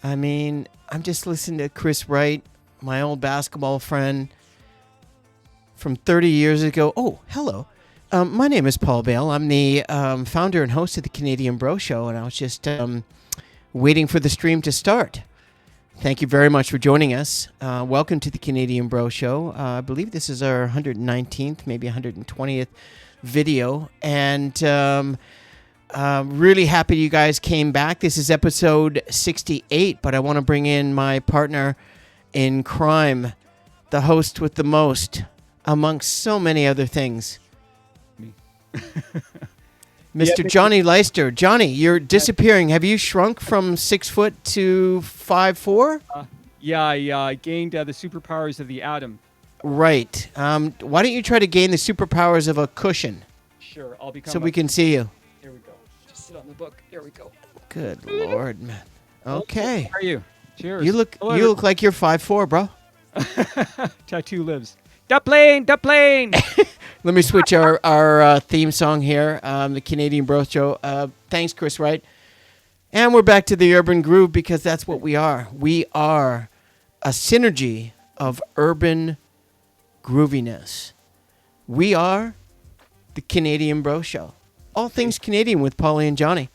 I mean, I'm just listening to Chris Wright, my old basketball friend from 30 years ago. Oh, hello. My name is Paul Bale. I'm the founder and host of the Canadian Bro Show, and I was just waiting for the stream to start. Thank you very much for joining us. Welcome to the Canadian Bro Show. I believe this is our 119th, maybe 120th video, and really happy you guys came back. This is episode 68, but I want to bring in my partner in crime, the host with the most, amongst so many other things. Mr. Johnny Leister. Johnny, you're disappearing. Have you shrunk from 6 foot to 5'4"? Yeah, I gained the superpowers of the atom. Right. Why don't you try to gain the superpowers of a cushion? Sure, I'll become. So we can see you. Here we go. Just sit on the book. Here we go. Good Lord, man. Okay. How are you? Cheers. You look like you're 5'4", bro. Tattoo lives. The plane. Let me switch our theme song here, the Canadian Bro Show. Thanks, Chris Wright. And we're back to the urban groove because that's what we are. We are a synergy of urban grooviness. We are the Canadian Bro Show. All things Canadian with Pauly and Johnny.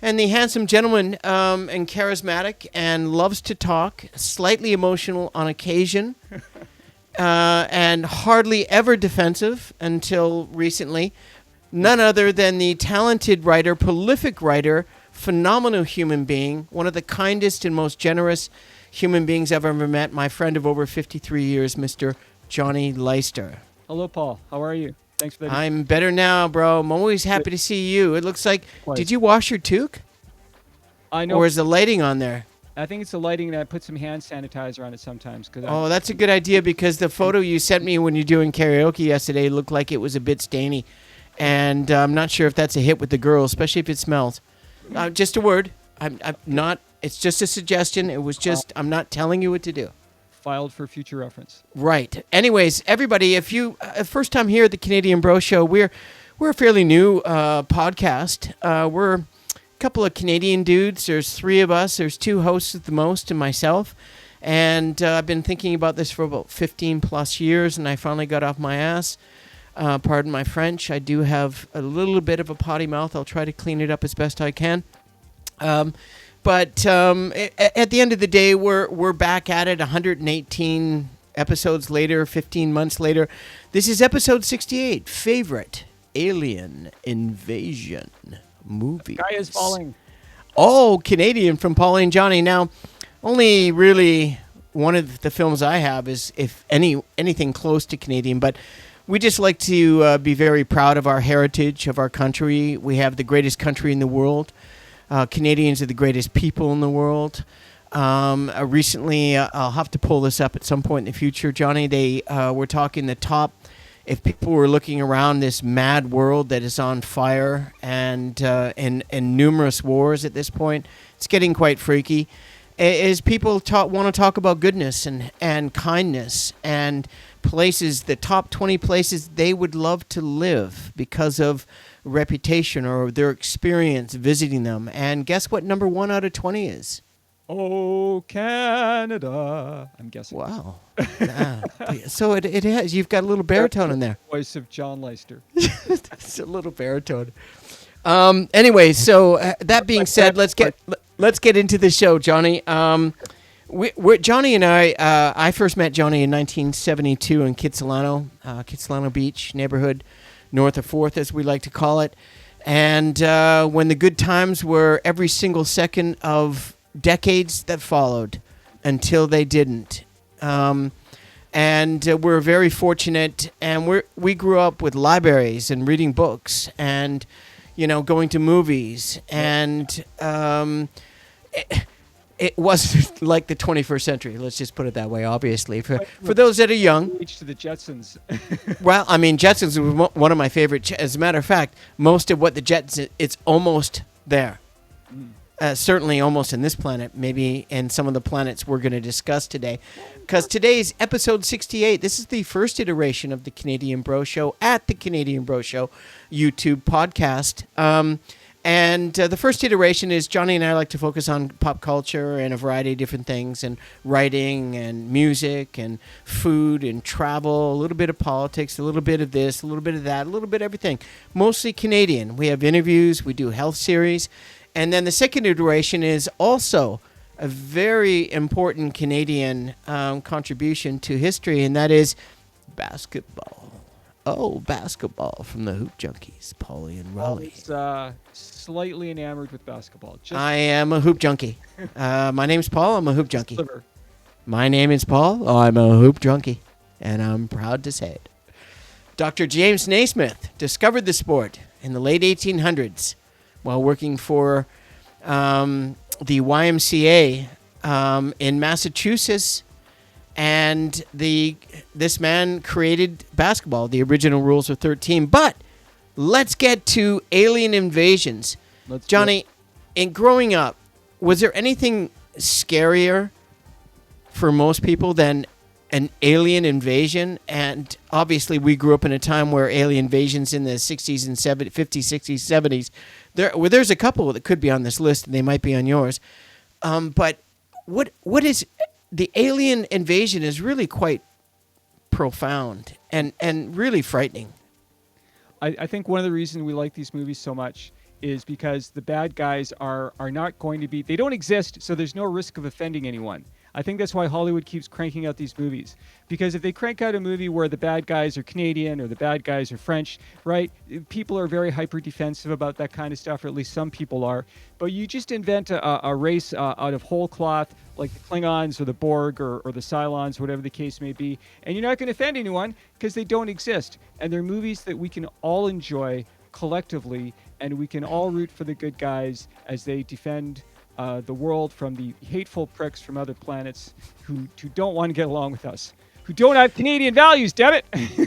And the handsome gentleman and charismatic and loves to talk, slightly emotional on occasion. And hardly ever defensive until recently. None other than the talented writer, prolific writer, phenomenal human being, one of the kindest and most generous human beings I've ever met, my friend of over 53 years, Mr. Johnny Leister. Hello, Paul. How are you? Thanks for that. I'm better now, bro. I'm always happy to see you. It looks like, did you wash your toque? I know. Or is the lighting on there? I think it's the lighting, and I put some hand sanitizer on it sometimes. Oh, that's a good idea because the photo you sent me when you were doing karaoke yesterday looked like it was a bit stainy. And I'm not sure if that's a hit with the girls, especially if it smells. Just a word. I'm not. It's just a suggestion. It was just, I'm not telling you what to do. Filed for future reference. Right. Anyways, everybody, if you first time here at the Canadian Bro Show, we're a fairly new podcast. We're couple of Canadian dudes. There's 3 of us. There's 2 hosts at the most and myself. And I've been thinking about this for about 15 plus years, and I finally got off my ass. Pardon my French. I do have a little bit of a potty mouth. I'll try to clean it up as best I can. But at the end of the day, we're back at it 118 episodes later, 15 months later. This is episode 68, Favorite Alien Invasion Movies. Sky is falling. All Canadian from Pauly and Johnny. Now, only really one of the films I have is, if anything close to Canadian, but we just like to be very proud of our heritage, of our country. We have the greatest country in the world. Canadians are the greatest people in the world. Recently, I'll have to pull this up at some point in the future, Johnny. They were talking the top. If people were looking around this mad world that is on fire and numerous wars at this point, it's getting quite freaky. As people want to talk about goodness and kindness and places, the top 20 places they would love to live because of reputation or their experience visiting them. And guess what number 1 out of 20 is? Oh, Canada. I'm guessing. Wow. So it has. You've got a little baritone in there. Voice of John Leister. It's a little baritone. Anyway, so that being said, let's get into the show, Johnny. Johnny and I first met Johnny in 1972 in Kitsilano Beach neighborhood, north of 4th, as we like to call it. And when the good times were every single second of decades that followed until they didn't. And we're very fortunate, and we grew up with libraries and reading books and, going to movies. And it wasn't like the 21st century. Let's just put it that way, obviously. For those that are young. To the Jetsons. Well, I mean, Jetsons was one of my favorite. As a matter of fact, most of what the Jetsons, it's almost there. Certainly almost in this planet, maybe in some of the planets we're going to discuss today. Because today's episode 68, this is the first iteration of the Canadian Bro Show at the Canadian Bro Show YouTube podcast. And the first iteration is Johnny and I like to focus on pop culture and a variety of different things, and writing and music and food and travel, a little bit of politics, a little bit of this, a little bit of that, a little bit of everything. Mostly Canadian. We have interviews, we do health series. And then the second iteration is also a very important Canadian contribution to history, and that is basketball. Oh, basketball from the Hoop Junkies, Pauly and Raleigh. Always slightly enamored with basketball. I am a hoop junkie. My name's Paul. I'm a hoop junkie. Sliver. My name is Paul. I'm a hoop junkie, and I'm proud to say it. Dr. James Naismith discovered the sport in the late 1800s while working for the YMCA in Massachusetts. And this man created basketball. The original rules are 13. But let's get to alien invasions. Johnny, in growing up, was there anything scarier for most people than an alien invasion? And obviously, we grew up in a time where alien invasions in the 60s and 50s, 60s, 70s. There's a couple that could be on this list, and they might be on yours. But what is... The alien invasion is really quite profound and really frightening. I think one of the reasons we like these movies so much is because the bad guys are not going to be... They don't exist, so there's no risk of offending anyone. I think that's why Hollywood keeps cranking out these movies. Because if they crank out a movie where the bad guys are Canadian or the bad guys are French, right, people are very hyper-defensive about that kind of stuff, or at least some people are. But you just invent a race out of whole cloth, like the Klingons or the Borg or the Cylons, whatever the case may be, and you're not going to offend anyone because they don't exist. And they're movies that we can all enjoy collectively, and we can all root for the good guys as they defend the world from the hateful pricks from other planets who don't want to get along with us, who don't have Canadian values, damn it.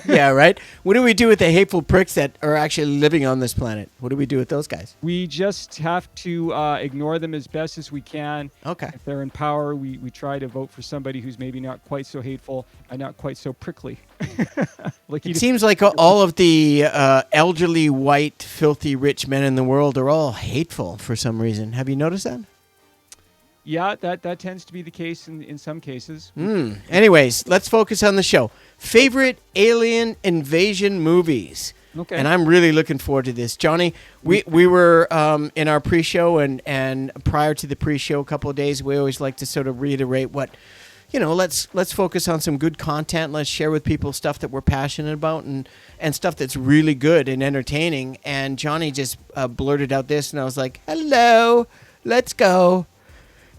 Yeah, right? What do we do with the hateful pricks that are actually living on this planet? What do we do with those guys? We just have to ignore them as best as we can. Okay. If they're in power, we try to vote for somebody who's maybe not quite so hateful and not quite so prickly. It seems like all of the elderly, white, filthy, rich men in the world are all hateful for some reason. Have you noticed that? Yeah, that tends to be the case in some cases. Anyways, let's focus on the show. Favorite alien invasion movies. Okay. And I'm really looking forward to this. Johnny, we were in our pre-show and prior to the pre-show a couple of days, we always like to sort of reiterate what, let's focus on some good content. Let's share with people stuff that we're passionate about and stuff that's really good and entertaining. And Johnny just blurted out this, and I was like, hello, let's go.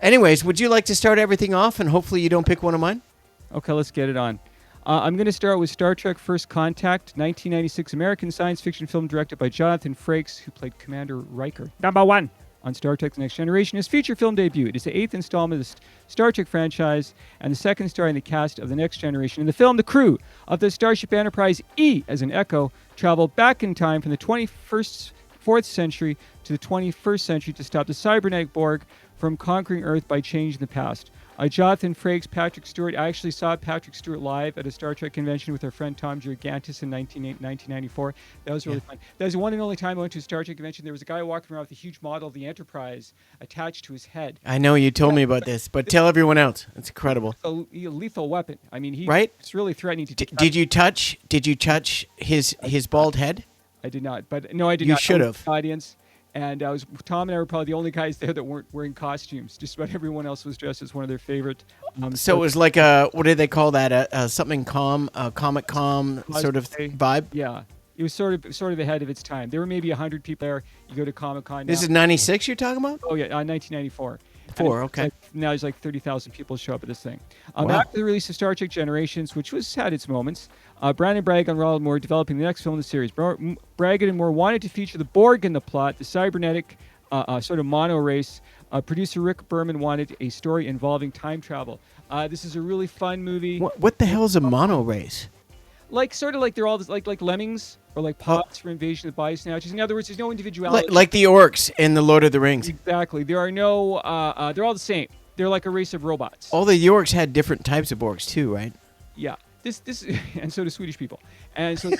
Anyways, would you like to start everything off, and hopefully you don't pick one of mine? Okay, let's get it on. I'm going to start with Star Trek First Contact, 1996 American science fiction film directed by Jonathan Frakes, who played Commander Riker. Number 1 on Star Trek The Next Generation. His feature film debut. It is the 8th installment of the Star Trek franchise and the second starring the cast of The Next Generation. In the film, the crew of the Starship Enterprise E, as in Echo, travel back in time from the 4th century to the 21st century to stop the cybernetic Borg from conquering Earth by changing the past. Jonathan Frakes, Patrick Stewart. I actually saw Patrick Stewart live at a Star Trek convention with our friend Tom Gigantis in 1994. That was really fun. That was the one and only time I went to a Star Trek convention. There was a guy walking around with a huge model of the Enterprise attached to his head. I know you told me about this, but tell everyone else. It's incredible. A lethal weapon. I mean, it's really threatening to. Did you touch his bald head? I did not. But no, I did not. You should have. Audience. And Tom and I were probably the only guys there that weren't wearing costumes. Just about everyone else was dressed as one of their favorite. So it was like what do they call that? Something Comic Con sort of vibe. Yeah, it was sort of ahead of its time. There were maybe 100 people there. You go to Comic Con. This is 96 you're talking about? Oh yeah, 1994. Okay. Now there's like 30,000 people show up at this thing. Wow. After the release of Star Trek Generations, which had its moments, Brandon Bragg and Ronald Moore developing the next film in the series. Bragg and Moore wanted to feature the Borg in the plot, the cybernetic sort of mono race. Producer Rick Berman wanted a story involving time travel. This is a really fun movie. What the hell is a mono race? Like they're all like lemmings or like pods for Invasion of the Body Snatchers. In other words, there's no individuality. Like the orcs in the Lord of the Rings. Exactly. There are no. They're all the same. They're like a race of robots. All the orcs had different types of orcs too, right? Yeah. This and so do Swedish people. And so.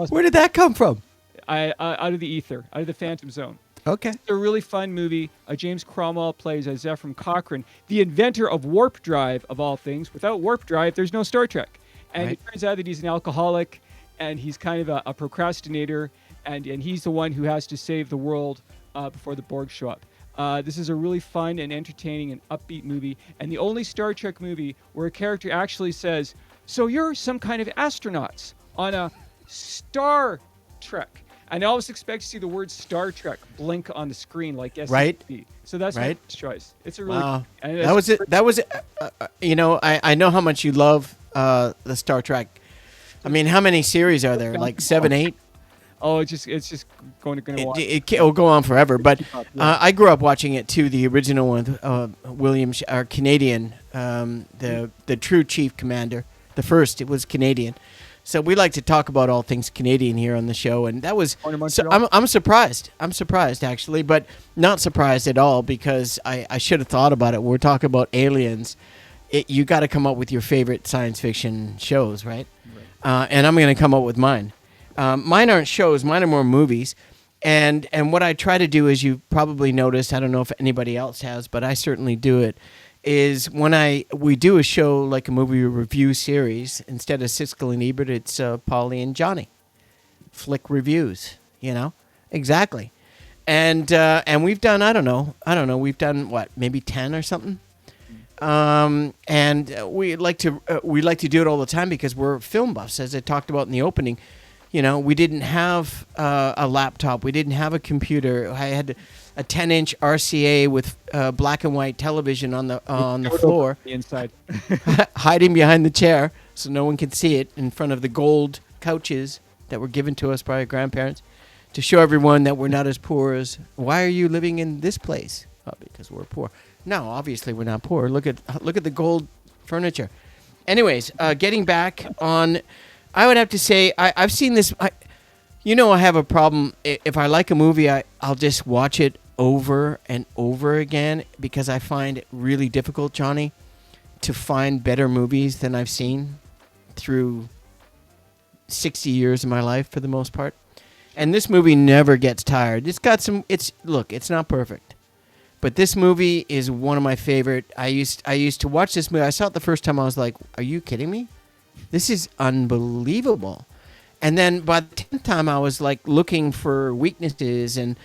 Where did that come from? out of the ether, out of the Phantom Zone. Okay. It's a really fun movie. James Cromwell plays Zephram Cochrane, the inventor of warp drive, of all things. Without warp drive, there's no Star Trek. And Right. it turns out that he's an alcoholic, and he's kind of a procrastinator, and he's the one who has to save the world before the Borg show up. This is a really fun and entertaining and upbeat movie, and the only Star Trek movie where a character actually says, "So you're some kind of astronauts on a Star Trek." And I always expect to see the word Star Trek blink on the screen like SCP. Right. So that's my Right. first choice. It's a really Wow. and That was it. That was it. I know how much you love the Star Trek. I mean, how many series are there? Like 7, 8? Oh, it's just going to watch. It'll go on forever. But Yeah. I grew up watching it too. The original one, our Canadian, the true chief commander. The first, it was Canadian. So we like to talk about all things Canadian here on the show, and that was. Born in So Montreal? I'm surprised. I'm surprised actually, but not surprised at all because I should have thought about it. We're talking about aliens. You got to come up with your favorite science fiction shows, right? And I'm going to come up with mine. Mine aren't shows. Mine are more movies. And what I try to do, is you probably noticed, I don't know if anybody else has, but I certainly do it, is when we do a show like a movie review series, instead of Siskel and Ebert, it's Pauly and Johnny. Flick reviews, Exactly. And we've done, I don't know, we've done what, maybe 10 or something? And we like to do it all the time because we're film buffs, as I talked about in the opening. We didn't have a laptop. We didn't have a computer. I had a 10-inch RCA with black and white television on the floor, The inside. hiding behind the chair so no one could see it, in front of the gold couches that were given to us by our grandparents, to show everyone that we're not as poor as. Why are you living in this place? Oh, because we're poor. No, obviously we're not poor. Look at the gold furniture. Anyways, getting back on, I would have to say I've seen this. I have a problem. If I like a movie, I'll just watch it over and over again because I find it really difficult, Johnny, to find better movies than I've seen through 60 years of my life for the most part. And this movie never gets tired. It's not perfect. But this movie is one of my favorite. I used to watch this movie. I saw it the first time. I was like, "Are you kidding me? This is unbelievable." And then by the 10th time, I was like looking for weaknesses, and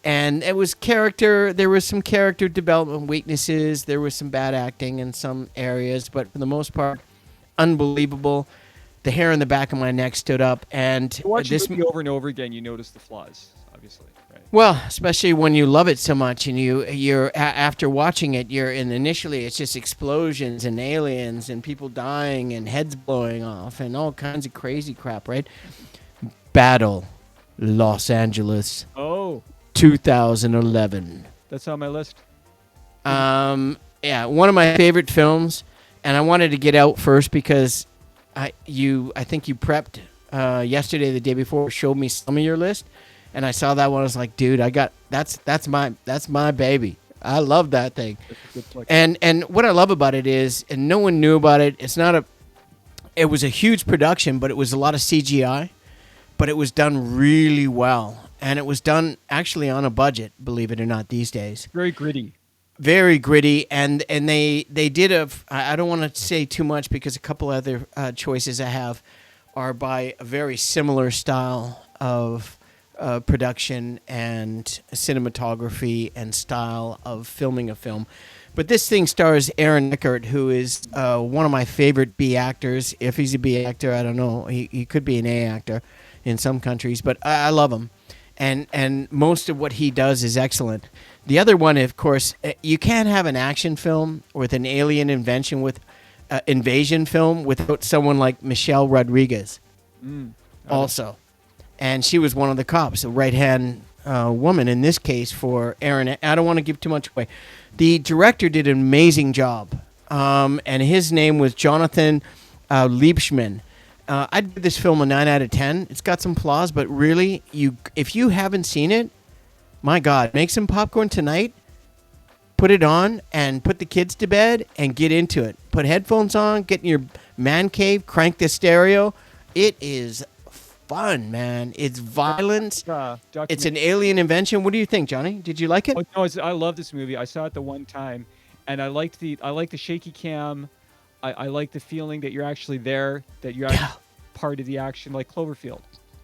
it was character. There was some character development weaknesses. There was some bad acting in some areas, but for the most part, unbelievable. The hair on the back of my neck stood up, and You watch this a movie over and over again, you notice the flaws, obviously. Right. Well, especially when you love it so much, and you're after watching it, initially it's just explosions and aliens and people dying and heads blowing off and all kinds of crazy crap, right? Battle, Los Angeles, Oh, 2011. that's on my list. Yeah, one of my favorite films, and I wanted to get out first because I think you prepped yesterday, the day before, showed me some of your list. And I saw that one. I was like, dude, that's my baby. I love that thing. That's a good flick. And what I love about it is, and no one knew about it. It was a huge production, but it was a lot of CGI, but it was done really well, and it was done actually on a budget, believe it or not, these days. Very gritty. Very gritty, and they did I don't want to say too much because a couple other choices I have are by a very similar style of production and cinematography and style of filming a film. But this thing stars Aaron Eckhart, who is one of my favorite B actors. If he's a B actor, I don't know. He could be an A actor in some countries, but I love him. And most of what he does is excellent. The other one, of course, you can't have an action film with an alien invasion film without someone like Michelle Rodriguez also. And she was one of the cops, a right-hand woman in this case for Aaron. I don't want to give too much away. The director did an amazing job, and his name was Jonathan Liebschman. I'd give this film a 9 out of 10. It's got some flaws, but really, if you haven't seen it, my God, make some popcorn tonight, put it on, and put the kids to bed, and get into it. Put headphones on, get in your man cave, crank the stereo. It is fun, man. It's violent. It's Documentary. an alien invention. What do you think, Johnny? Did you like it? Oh, no, I love this movie. I saw it the one time, and I liked the shaky cam. I like the feeling that you're actually there, that you're actually part of the action, like Cloverfield.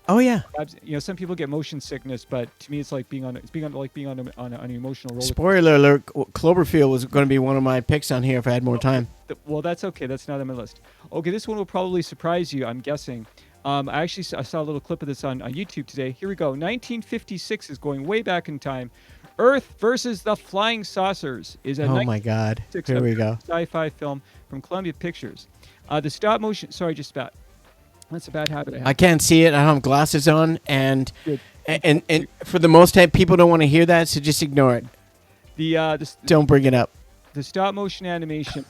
Oh yeah. You know, some people get motion sickness, but to me, it's like being on an emotional roller. Spoiler alert: Cloverfield was going to be one of my picks on here if I had more time. Well, that's okay. That's not on my list. Okay, this one will probably surprise you, I'm guessing. I saw a little clip of this on YouTube today. Here we go. 1956 is going way back in time. Earth versus the Flying Saucers is a Oh my God! Here we go. Sci-fi film from Columbia Pictures. The stop motion. Sorry, just spat. That's a bad habit I have. I can't see it. I don't have glasses on, and for the most part, people don't want to hear that, so just ignore it. Don't bring it up. The stop motion animation.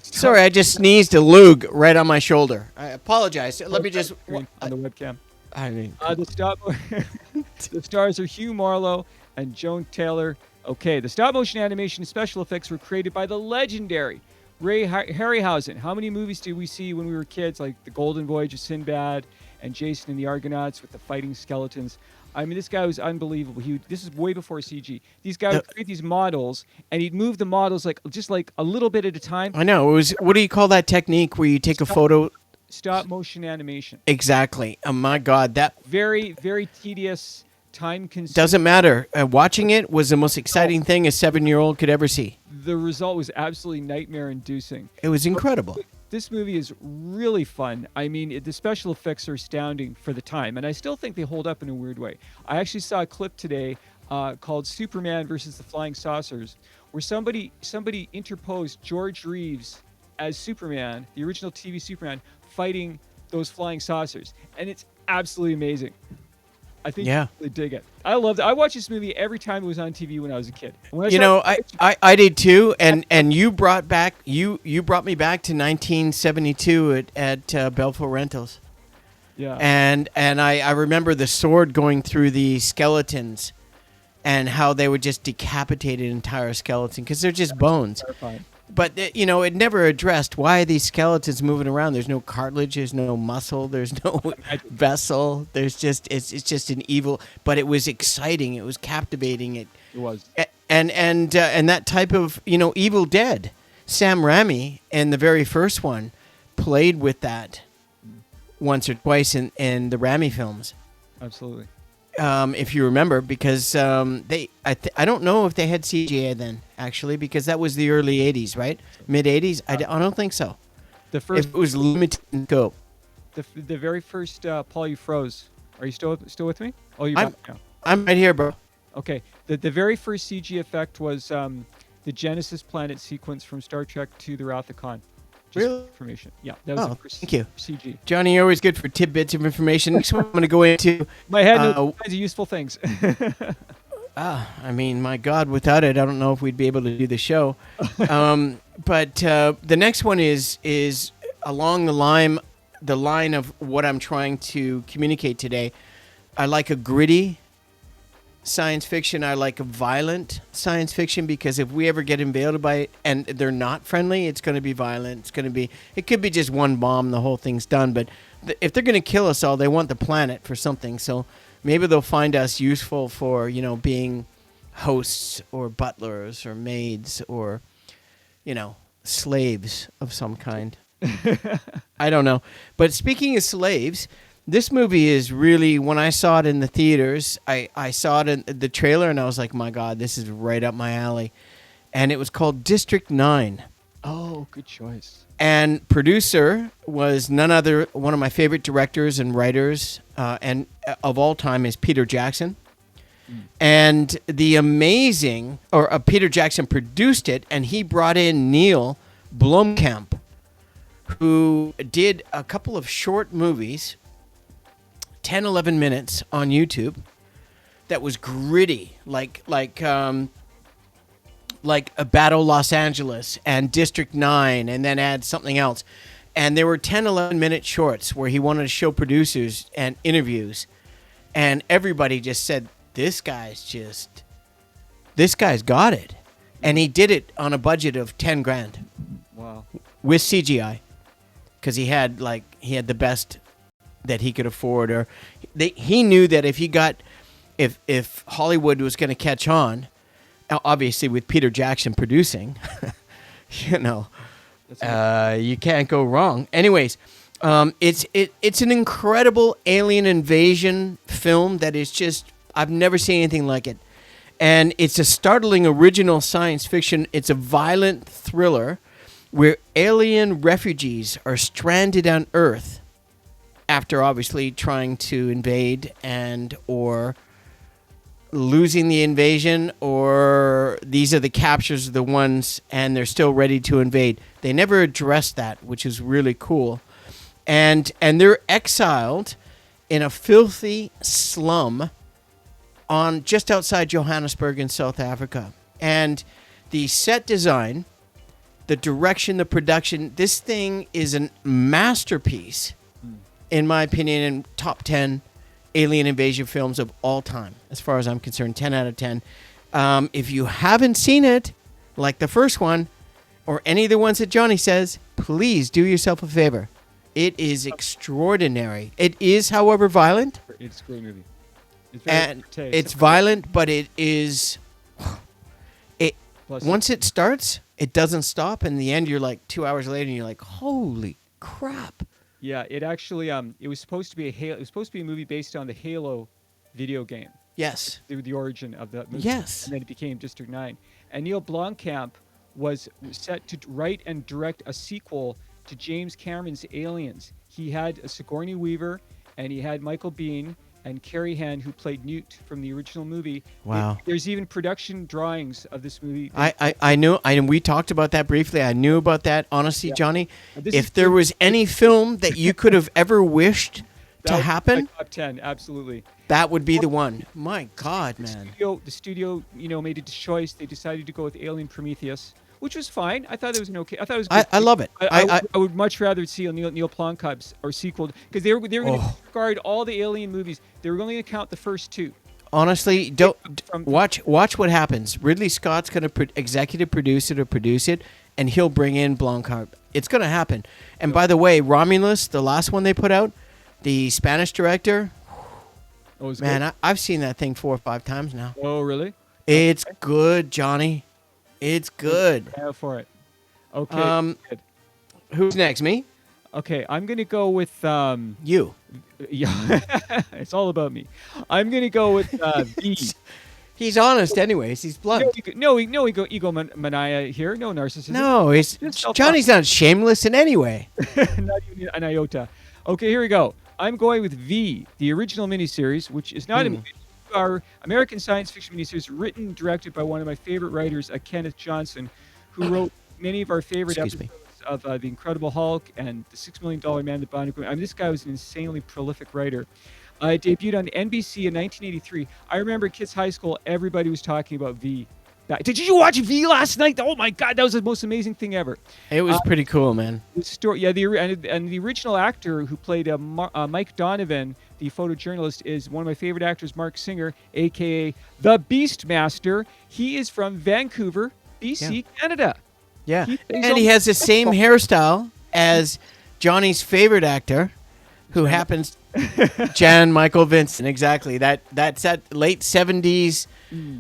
Sorry, I just sneezed a lug right on my shoulder. I apologize. Let me just on the webcam. I mean, the stars are Hugh Marlowe and Joan Taylor. Okay, the stop motion animation special effects were created by the legendary Ray Harryhausen. How many movies did we see when we were kids, like The Golden Voyage of Sinbad and Jason and the Argonauts with the fighting skeletons? I mean, this guy was unbelievable. This is way before CG. These guys would create these models, and he'd move the models just like a little bit at a time. I know. It was. What do you call that technique where you take a photo? Stop motion animation. Exactly. Oh my God, that very, very tedious, time-consuming. Doesn't matter. Watching it was the most exciting thing a 7-year-old could ever see. The result was absolutely nightmare-inducing. It was incredible. This movie is really fun. I mean, the special effects are astounding for the time, and I still think they hold up in a weird way. I actually saw a clip today called Superman versus the Flying Saucers, where somebody interposed George Reeves as Superman, the original TV Superman, fighting those flying saucers, and it's absolutely amazing. I think you really dig it. I loved it. I watched this movie every time it was on TV when I was a kid. I did too, and you brought me back to 1972 at Belfour Rentals. Yeah. And I remember the sword going through the skeletons, and how they would just decapitate an entire skeleton because they're just bones. Terrifying. But it never addressed why are these skeletons moving around. There's no cartilage, there's no muscle, there's no vessel. There's just it's just an evil. But it was exciting. It was captivating. It was. And that type of Evil Dead. Sam Raimi in the very first one played with that once or twice in the Raimi films. Absolutely. If you remember, because I don't know if they had CGI then, actually, because that was the early 80s, right? Mid 80s? I don't think so. The first, if it was limited in scope. The very first, Paul, you froze. Are you still with me? Oh, you're back now. I'm right here, bro. Okay. The very first CG effect was the Genesis planet sequence from Star Trek II: The Wrath of Khan. Just really? Information. Yeah, that was thank you. CG. Johnny, you're always good for tidbits of information. Next one I'm going to go into. My head knows all kinds of useful things. I mean, my God, without it, I don't know if we'd be able to do the show. But the next one is along the line of what I'm trying to communicate today. I like a gritty science fiction. I like a violent science fiction because if we ever get invaded by it and they're not friendly, it's going to be violent. It could be just one bomb, the whole thing's done. But if they're going to kill us all, they want the planet for something. So maybe they'll find us useful for, being hosts or butlers or maids or, slaves of some kind. I don't know. But speaking of slaves, this movie is really, when I saw it in the theaters, I saw it in the trailer and I was like, my God, this is right up my alley. And it was called District 9. Oh, good choice. And producer was none other, one of my favorite directors and writers and of all time is Peter Jackson. And Peter Jackson produced it, and he brought in Neil Blomkamp, who did a couple of short movies, 10, 11 minutes on YouTube, that was gritty, like a Battle Los Angeles and District 9, and then add something else. And there were 10, 11-minute shorts where he wanted to show producers and interviews, and everybody just said, this guy's got it. And he did it on a budget of $10,000. Wow. With CGI. Because he had the best that he could afford, or he knew that if Hollywood was going to catch on, obviously with Peter Jackson producing, you know, you can't go wrong. Anyways, it's an incredible alien invasion film that is just, I've never seen anything like it. And it's a startling original science fiction. It's a violent thriller where alien refugees are stranded on Earth after obviously trying to invade and or losing the invasion, or these are the captures of the ones and they're still ready to invade. They never addressed that, which is really cool. And they're exiled in a filthy slum on just outside Johannesburg in South Africa. And the set design, the direction, the production, this thing is a masterpiece, in my opinion, in top 10 alien invasion films of all time, as far as I'm concerned. 10 out of 10. If you haven't seen it, like the first one, or any of the ones that Johnny says, please do yourself a favor. It is extraordinary. It is, however, violent. It's a great movie. It's violent, but it is. Plus, once it starts, it doesn't stop. In the end, you're like 2 hours later, and you're like, "Holy crap!" Yeah, it actually it was supposed to be a movie based on the Halo video game. Yes. The origin of the movie. Yes. And then it became District 9. And Neil Blomkamp was set to write and direct a sequel to James Cameron's Aliens. He had Sigourney Weaver, and he had Michael Biehn and Carrie Hand, who played Newt from the original movie. Wow. There's even production drawings of this movie. I knew, we talked about that briefly. I knew about that, honestly, yeah. Johnny. If there was any film that you could have ever wished to happen, top 10, absolutely. That would be the one. My God, man. The studio, made a choice. They decided to go with Alien Prometheus, which was fine. I thought it was okay. I thought it was good. I love it. I would much rather see a Neil Blomkamp's or sequel, because they were going to discard all the Alien movies. They were only going to count the first two. Honestly, watch what happens. Ridley Scott's going to executive produce it, and he'll bring in Blomkamp. It's going to happen. And by the way, Romulus, the last one they put out, the Spanish director. Man, I've seen that thing 4 or 5 times now. Oh, really? It's good, Johnny. It's good. Yeah, for it. Okay. Who's next? Me? Okay, I'm going to go with you. Yeah, it's all about me. I'm going to go with V. He's honest, anyways. He's blunt. No egomania here. No narcissism. No, Johnny's not shameless in any way. Not even an iota. Okay, here we go. I'm going with V, the original miniseries, which is not a movie. Our American science fiction miniseries, written and directed by one of my favorite writers, Kenneth Johnson, who wrote many of our favorite episodes of The Incredible Hulk and The $6 Million Man, The Bounty Queen. I mean, this guy was an insanely prolific writer. It debuted on NBC in 1983. I remember at Kids High School, everybody was talking about V. Did you watch V last night? Oh my God, that was the most amazing thing ever. It was pretty cool, man. The story, yeah. The original actor who played Mike Donovan, the photojournalist, is one of my favorite actors, Mark Singer, aka the Beastmaster. He is from Vancouver, BC, Canada. Yeah, and he has the same hairstyle as Johnny's favorite actor, who happens Jan Michael Vincent. Exactly. That's that late 70s,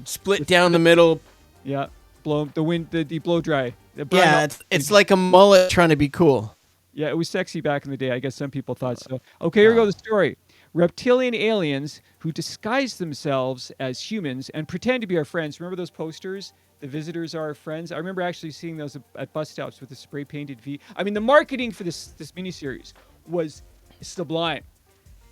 split down the middle. Yeah, blow dry. Yeah, it's like a mullet trying to be cool. Yeah, it was sexy back in the day. I guess some people thought so. Okay, here we go. The story: reptilian aliens who disguise themselves as humans and pretend to be our friends. Remember those posters? The visitors are our friends. I remember actually seeing those at bus stops with the spray painted V. I mean, the marketing for this miniseries was sublime.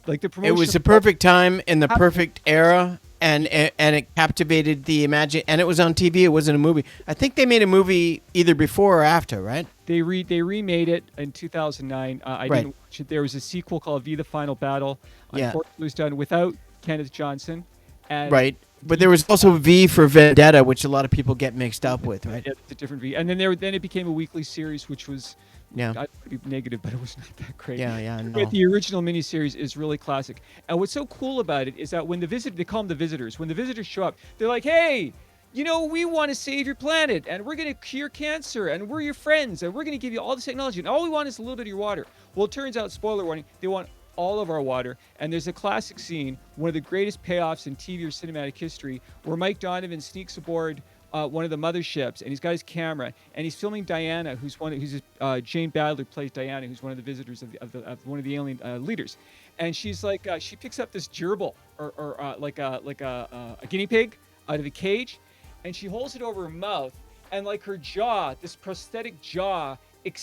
Like the promotion. It was the perfect time in the perfect era. And it captivated the imagine, and it was on TV. It wasn't a movie. I think they made a movie either before or after, right? They remade it in 2009. I didn't watch it. There was a sequel called V: The Final Battle. Unfortunately, it was done without Kenneth Johnson. And but there was also V for Vendetta, which a lot of people get mixed up with, right? Yeah, it's a different V. And then it became a weekly series, which was. Yeah, I don't want to be negative, but it was not that great. Yeah, no. But the original miniseries is really classic. And what's so cool about it is that when they call them the visitors. When the visitors show up, they're like, "Hey, we want to save your planet, and we're going to cure cancer, and we're your friends, and we're going to give you all this technology, and all we want is a little bit of your water." Well, it turns out, spoiler warning, they want all of our water. And there's a classic scene, one of the greatest payoffs in TV or cinematic history, where Mike Donovan sneaks aboard one of the motherships, and he's got his camera, and he's filming Diana, who's Jane Badler plays Diana, who's one of the visitors of one of the alien leaders, and she's like, she picks up this gerbil or like a guinea pig out of a cage, and she holds it over her mouth, and like her jaw, this prosthetic jaw,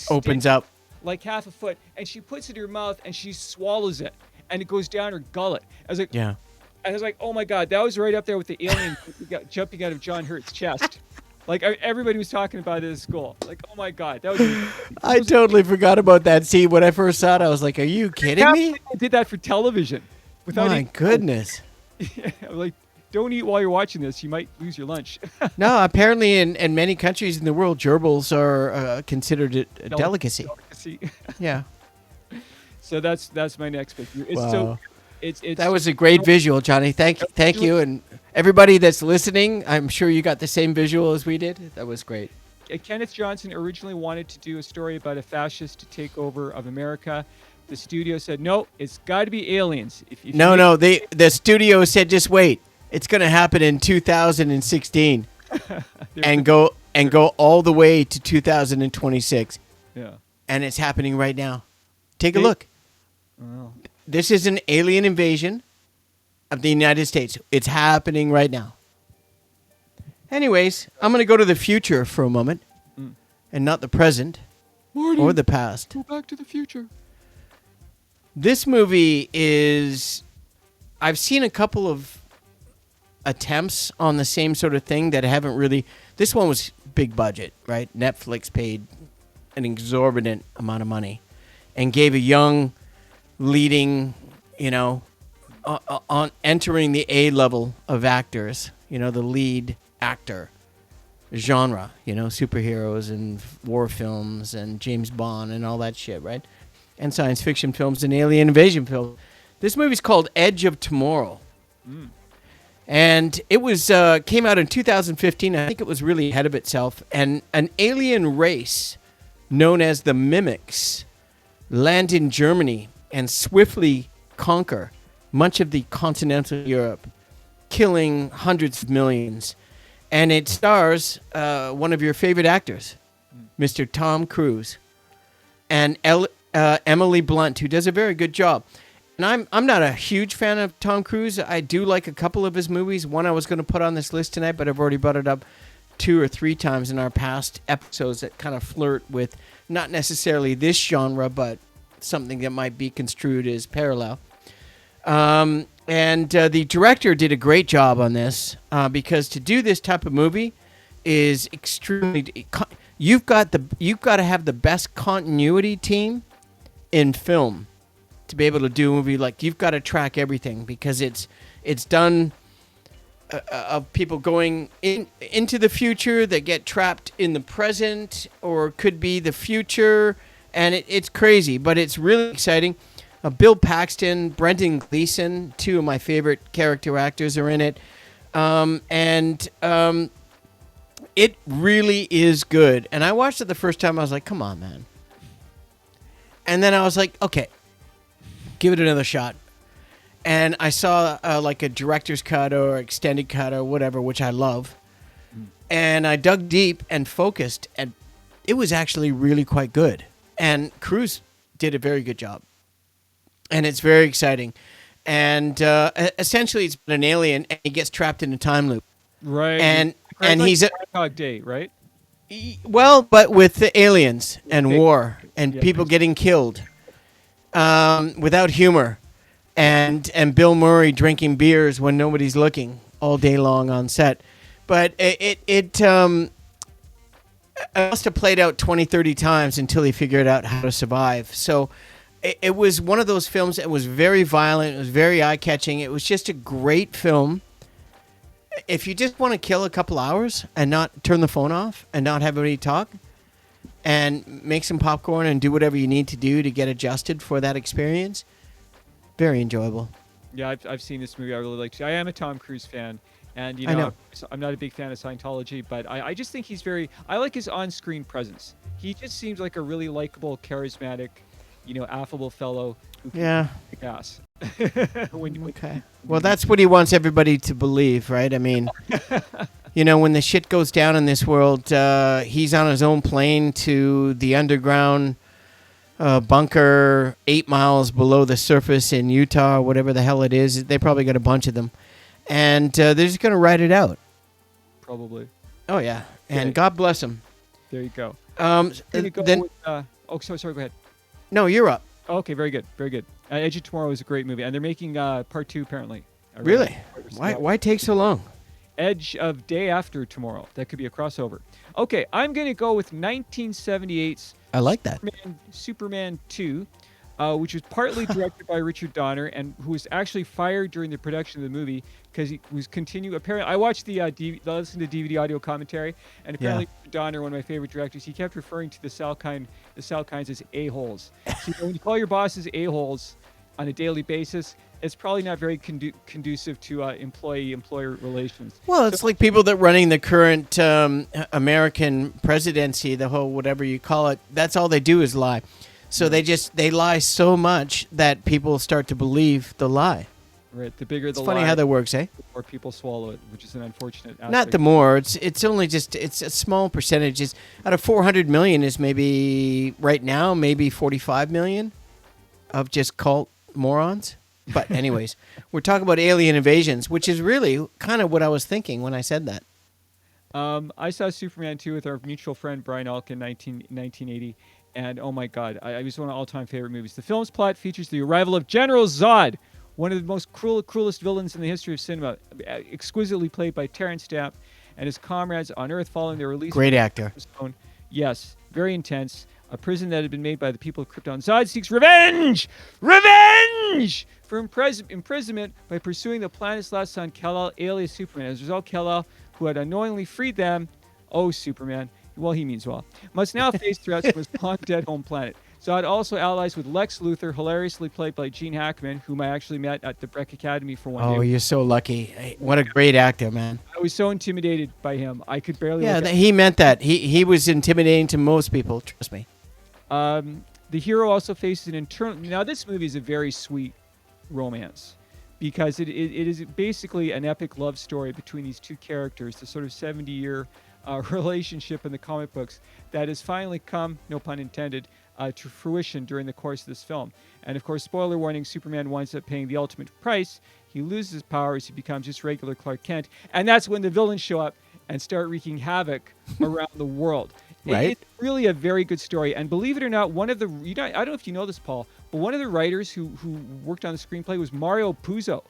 Opens up like half a foot, and she puts it in her mouth, and she swallows it, and it goes down her gullet. I was like, yeah. I was like, oh my God, that was right up there with the alien jumping out of John Hurt's chest. Like everybody was talking about it at school. Like, oh my God, that was. I totally forgot about that scene. When I first saw it, I was like, "Are you kidding me?" I did that for television. My goodness. Yeah, like, don't eat while you're watching this. You might lose your lunch. No, apparently in many countries in the world, gerbils are considered a delicacy. Yeah. So that's my next pick. It's wow. so. It's that was a great visual, Johnny. Thank you, and everybody that's listening. I'm sure you got the same visual as we did. That was great. Kenneth Johnson originally wanted to do a story about a fascist takeover of America. The studio said, "No, it's got to be aliens." No. The studio said, "Just wait. It's going to happen in 2016, and go all the way to 2026." Yeah. And it's happening right now. Take a look. Wow. This is an alien invasion of the United States. It's happening right now. Anyways, I'm going to go to the future for a moment, and not the present or the past. Go back to the future. This movie is... I've seen a couple of attempts on the same sort of thing that haven't really... This one was big budget, right? Netflix paid an exorbitant amount of money and gave a young... leading, on entering the A level of actors, the lead actor genre, superheroes and war films and James Bond and all that shit, right? And science fiction films and alien invasion films. This movie's called Edge of Tomorrow. And it was came out in 2015. I think it was really ahead of itself. And an alien race known as the Mimics land in Germany and swiftly conquer much of the continental Europe, killing hundreds of millions. And it stars one of your favorite actors, Mr. Tom Cruise, and Emily Blunt, who does a very good job. And I'm not a huge fan of Tom Cruise. I do like a couple of his movies. One I was going to put on this list tonight, but I've already brought it up 2 or 3 times in our past episodes that kind of flirt with not necessarily this genre, but something that might be construed as parallel. And the director did a great job on this because to do this type of movie is extremely... You've got to have the best continuity team in film to be able to do a movie. Like, you've got to track everything because it's done of people going into the future that get trapped in the present, or could be the future. And it's crazy, but it's really exciting. Bill Paxton, Brendan Gleeson, 2 of my favorite character actors are in it. It really is good. And I watched it the first time. I was like, come on, man. And then I was like, okay, give it another shot. And I saw like a director's cut or extended cut or whatever, which I love. And I dug deep and focused, and it was actually really quite good. And Cruise did a very good job. And it's very exciting. And essentially, it's an alien, and he gets trapped in a time loop. Right. And like he's a Groundhog Day, right? Well, but with the aliens and war and people getting killed, without humor, and Bill Murray drinking beers when nobody's looking all day long on set. But it must have played out 20, 30 times until he figured out how to survive. So it was one of those films that was very violent. It was very eye-catching. It was just a great film. If you just want to kill a couple hours and not turn the phone off and not have anybody talk and make some popcorn and do whatever you need to do to get adjusted for that experience, very enjoyable. Yeah, I've seen this movie. I really like it. I am a Tom Cruise fan. And, I know. I'm not a big fan of Scientology, but I just think I like his on-screen presence. He just seems like a really likable, charismatic affable fellow who can Yeah. kick ass. When Okay. Well, that's what he wants everybody to believe, right? I mean, when the shit goes down in this world, he's on his own plane to the underground bunker 8 miles below the surface in Utah, or whatever the hell it is. They probably got a bunch of them. And they're just going to ride it out. probably. Oh, yeah. And Okay. God bless them. There you go. Um, Then, go then, with, sorry, go ahead. no, you're up. Okay, very good, very good. Edge of Tomorrow is a great movie, and they're making part 2 apparently. I read Really? it. Why take so long? Edge of Day After Tomorrow. That could be a crossover. Okay, I'm going to go with 1978's I like that. Superman 2, which was partly directed by Richard Donner, and who was actually fired during the production of the movie because he was Apparently, I watched the listened to DVD audio commentary, and apparently Donner, one of my favorite directors, he kept referring to the Salkinds as a-holes. So when you call your bosses a-holes on a daily basis, it's probably not very conducive to employee-employer relations. Well, it's like people that running the current American presidency, the whole whatever you call it. That's all they do is lie. So they lie so much that people start to believe the lie. Right, the bigger the It's funny lie, how that works, eh? the more people swallow it, which is an unfortunate aspect. Not the more. It's only just it's a small percentage. It's out of 400 million is maybe right now maybe 45 million of just cult morons. But anyways, we're talking about alien invasions, which is really kind of what I was thinking when I said that. I saw Superman 2 with our mutual friend Brian Alk in 1980, and oh my God, it was one of my all-time favorite movies. The film's plot features the arrival of General Zod, one of the most cruelest villains in the history of cinema, exquisitely played by Terrence Stamp, and his comrades on Earth following their release. Great actor. Yes, very intense. A prison that had been made by the people of Krypton. Zod seeks revenge! Revenge! For imprisonment by pursuing the planet's last son, Kal-El, alias Superman. As a result, Kal-El, who had unknowingly freed them, Superman, well, he means well, must now face threats from his long-dead home planet. Zod also allies with Lex Luthor, hilariously played by Gene Hackman, whom I actually met at the Breck Academy for one day. Oh, you're so lucky. Hey, what a great actor, man. I was so intimidated by him. I could barely Yeah, look at he meant that. He was intimidating to most people, trust me. The hero also faces an internal... Now, this movie is a very sweet romance because it is basically an epic love story between these two characters, the sort of 70-year relationship in the comic books that has finally come, no pun intended, to fruition during the course of this film. And, of course, spoiler warning, Superman winds up paying the ultimate price. He loses his powers. He becomes just regular Clark Kent. And that's when the villains show up and start wreaking havoc around the world. Right. It's really a very good story. And believe it or not, one of the, I don't know if you know this, Paul, but one of the writers who worked on the screenplay was Mario Puzo,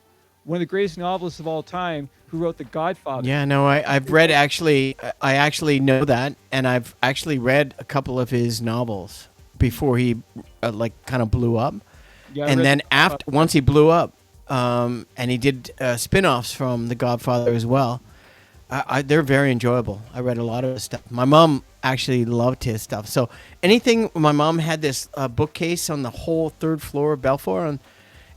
one of the greatest novelists of all time, who wrote The Godfather. Yeah, no, I've read I actually know that, and I've actually read a couple of his novels before he kind of blew up. Yeah, And then once he blew up, and he did spin-offs from The Godfather as well, they're very enjoyable. I read a lot of his stuff. My mom actually loved his stuff. So anything, my mom had this bookcase on the whole third floor of Belfour,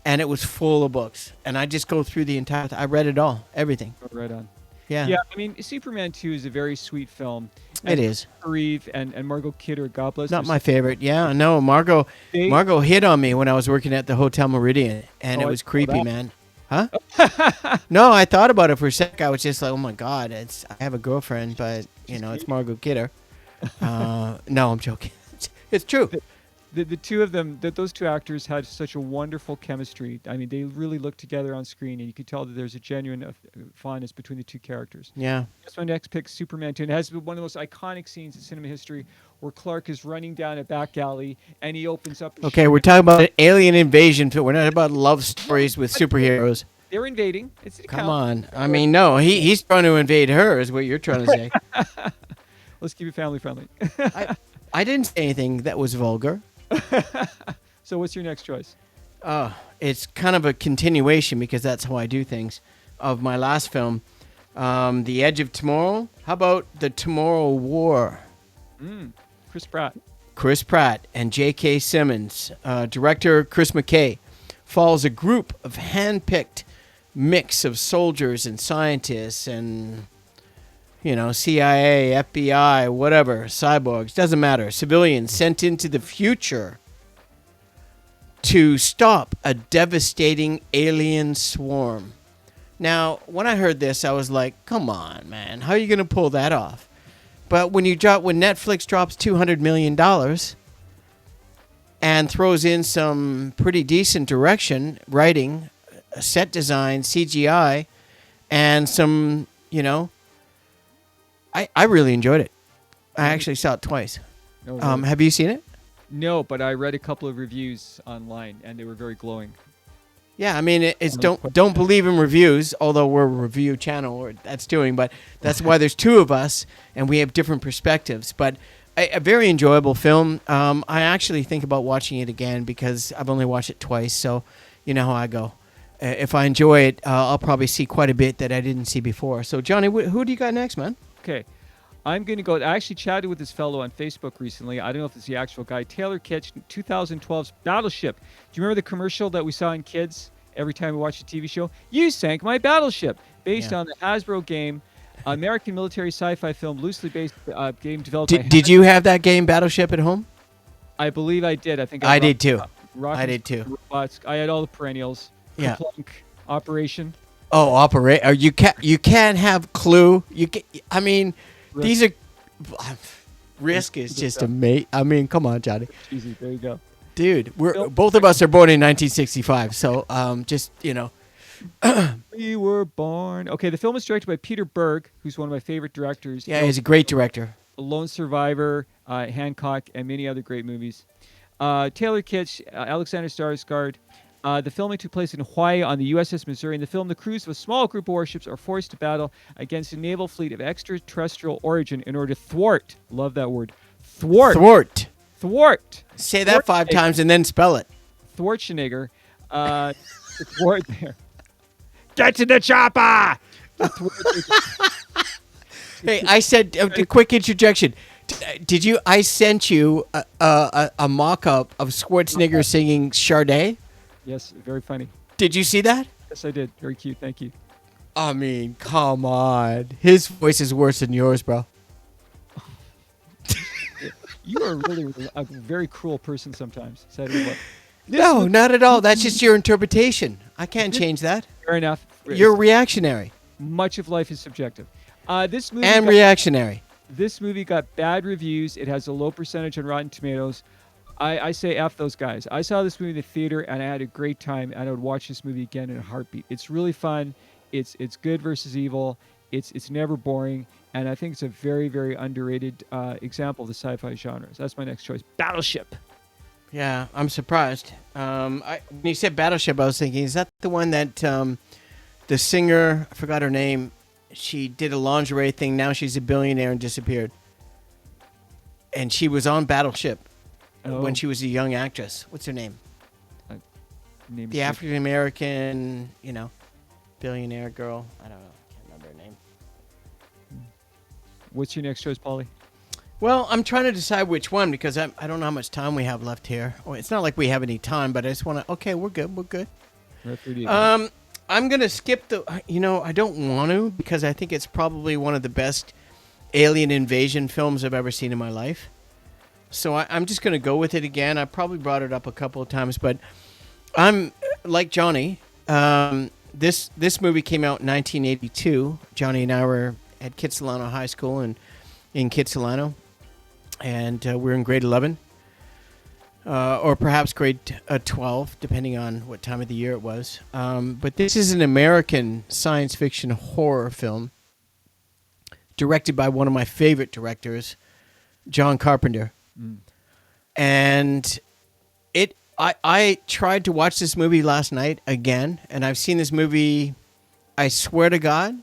and it was full of books. And I just go through the entire, I read it all, everything. Right on. Yeah. Yeah, I mean, Superman 2 is a very sweet film. It is. Reeve and Margot Kidder, God bless Not her. my favorite. Yeah, no, Margot hit on me when I was working at the Hotel Meridian, and it was creepy, man. Huh? No, I thought about it for a sec. I was just like, oh my God, I have a girlfriend, but it's Margot Kidder. No, I'm joking. It's true. The two of them, those two actors had such a wonderful chemistry. I mean, they really looked together on screen, and you could tell that there's a genuine fondness between the two characters. Yeah. That's my next pick, Superman 2. And it has one of the most iconic scenes in cinema history where Clark is running down a back alley, and he opens up a Okay, we're talking about an alien invasion. We're not about love stories with superheroes. They're invading. Come on. I mean, no, he's trying to invade her is what you're trying to say. Let's keep it family friendly. I didn't say anything that was vulgar. So what's your next choice? It's kind of a continuation, because that's how I do things, of my last film, The Edge of Tomorrow. How about The Tomorrow War? Chris Pratt. Chris Pratt and J.K. Simmons. Director Chris McKay follows a group of hand-picked mix of soldiers and scientists and CIA, FBI, whatever, cyborgs, doesn't matter. Civilians sent into the future to stop a devastating alien swarm. Now, when I heard this, I was like, come on, man. How are you going to pull that off? But when Netflix drops $200 million and throws in some pretty decent direction, writing, set design, CGI, and some, I really enjoyed it. I actually saw it twice. No, have you seen it? No, but I read a couple of reviews online, and they were very glowing. Yeah, I mean, it's don't believe in reviews, although we're a review channel, or but that's why there's two of us, and we have different perspectives. But a very enjoyable film. I actually think about watching it again because I've only watched it twice, so you know how I go. If I enjoy it, I'll probably see quite a bit that I didn't see before. So, Johnny, who do you got next, man? Okay. I'm going to go. I actually chatted with this fellow on Facebook recently. I don't know if it's the actual guy. Taylor Kitsch, 2012's Battleship. Do you remember the commercial that we saw in Kids every time we watched a TV show? You sank my battleship. Based on the Hasbro game, American military sci-fi film, loosely based game developed by Did you have that game, Battleship, at home? I believe I did. I think I did too. I did too. Robots. I had all the perennials. Yeah. Kaplunk, Operation. Oh, you can't have Clue. I mean, Risk. These are Risk is just amazing. I mean, come on, Johnny. Easy. There you go, dude. Both of us are born in 1965, so just we were born. Okay, the film is directed by Peter Berg, who's one of my favorite directors. Yeah, he's a great director. Lone Survivor, Hancock, and many other great movies. Taylor Kitsch, Alexander Skarsgård. The filming took place in Hawaii on the USS Missouri. In the film, the crews of a small group of warships are forced to battle against a naval fleet of extraterrestrial origin in order to thwart. Love that word. Thwart. Say that 5 times and then spell it. Schwarzenegger. To thwart there. Get to the chopper! Hey, I said a quick interjection. Did you? I sent you a mock-up of Schwarzenegger singing Sade. Yes, very funny. Did you see that? Yes, I did. Very cute. Thank you. I mean, come on. His voice is worse than yours, bro. You are really a very cruel person sometimes. No, not at all. That's just your interpretation. I can't change that. Fair enough. You're reactionary. Much of life is subjective. This movie and reactionary. This movie got bad reviews. It has a low percentage on Rotten Tomatoes. I say F those guys. I saw this movie in the theater, and I had a great time, and I would watch this movie again in a heartbeat. It's really fun. It's good versus evil. It's never boring, and I think it's a very, very underrated example of the sci-fi genre. So that's my next choice. Battleship. Yeah, I'm surprised. When you said Battleship, I was thinking, is that the one that the singer, I forgot her name, she did a lingerie thing, now she's a billionaire and disappeared. And she was on Battleship when she was a young actress. What's her name? The African-American, billionaire girl. I don't know. I can't remember her name. What's your next choice, Pauly? Well, I'm trying to decide which one because I don't know how much time we have left here. Oh, it's not like we have any time, but I just want to... Okay, we're good. I'm going to skip the... I don't want to because I think it's probably one of the best alien invasion films I've ever seen in my life. So I'm just going to go with it again. I probably brought it up a couple of times, but I'm like Johnny. This movie came out in 1982. Johnny and I were at Kitsilano High School in Kitsilano, and we're in grade 11, or perhaps grade 12, depending on what time of the year it was. But this is an American science fiction horror film directed by one of my favorite directors, John Carpenter. And I tried to watch this movie last night again, and I've seen this movie, I swear to God,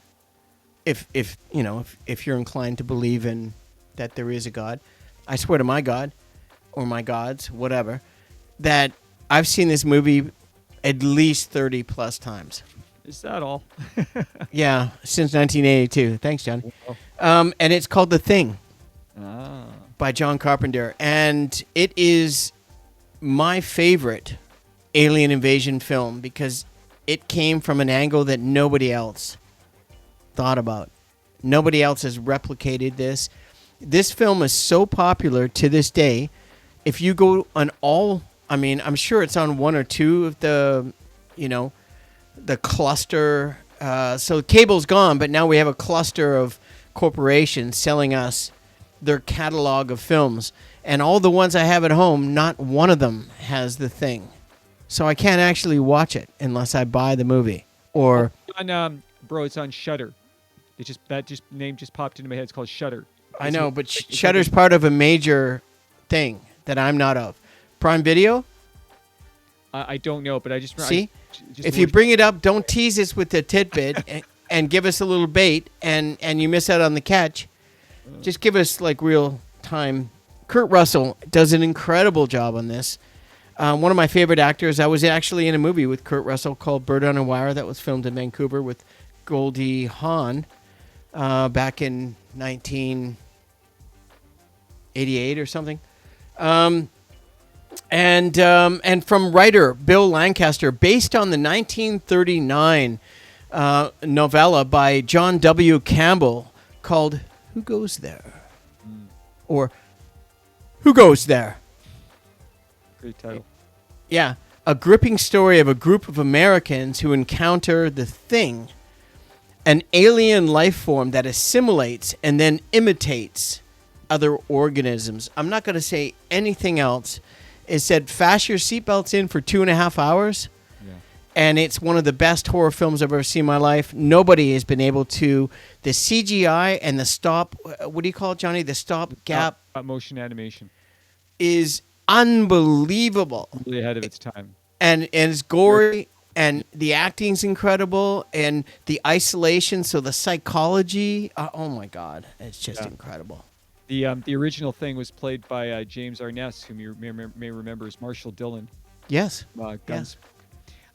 if you're inclined to believe in that there is a God, I swear to my God or my gods, whatever, that I've seen this movie at least 30 plus times. Is that all? Yeah, since 1982. Thanks, Johnny. And it's called The Thing. By John Carpenter, and it is my favorite alien invasion film because it came from an angle that nobody else thought about. Nobody else has replicated this. This film is so popular to this day. If you go on all I mean, I'm sure it's on one or two of the, you know, the cluster. So cable's gone, but now we have a cluster of corporations selling us their catalog of films. And all the ones I have at home, not one of them has The Thing. So I can't actually watch it unless I buy the movie. Or bro, it's on Shudder. That name just popped into my head. It's called Shudder. I know, but Shudder's part of a major thing that I'm not of. Prime Video? I don't know, but I just see. If you bring it up, don't tease us with the tidbit and give us a little bait, and you miss out on the catch. Just give us like real time. Kurt Russell does an incredible job on this. One of my favorite actors. I was actually in a movie with Kurt Russell called Bird on a Wire that was filmed in Vancouver with Goldie Hawn back in 1988 or something. And from writer Bill Lancaster, based on the 1939 novella by John W. Campbell called Who Goes There? Or Who Goes There? Great title. Yeah. A gripping story of a group of Americans who encounter the Thing, an alien life form that assimilates and then imitates other organisms. I'm not going to say anything else. It said, fasten your seatbelts in for 2.5 hours. Yeah. And it's one of the best horror films I've ever seen in my life. Nobody has been able to, the CGI and the stop, what do you call it, Johnny? The stop gap. Motion animation. Is unbelievable. Really ahead of its time. And it's gory, and the acting's incredible, and the isolation, so the psychology, oh my God, it's just incredible. The original Thing was played by James Arness, whom you may remember as Marshall Dillon. Yes. Guns.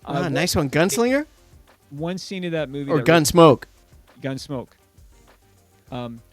Nice one. Gunslinger? One scene of that movie. Or Gunsmoke. Gunsmoke.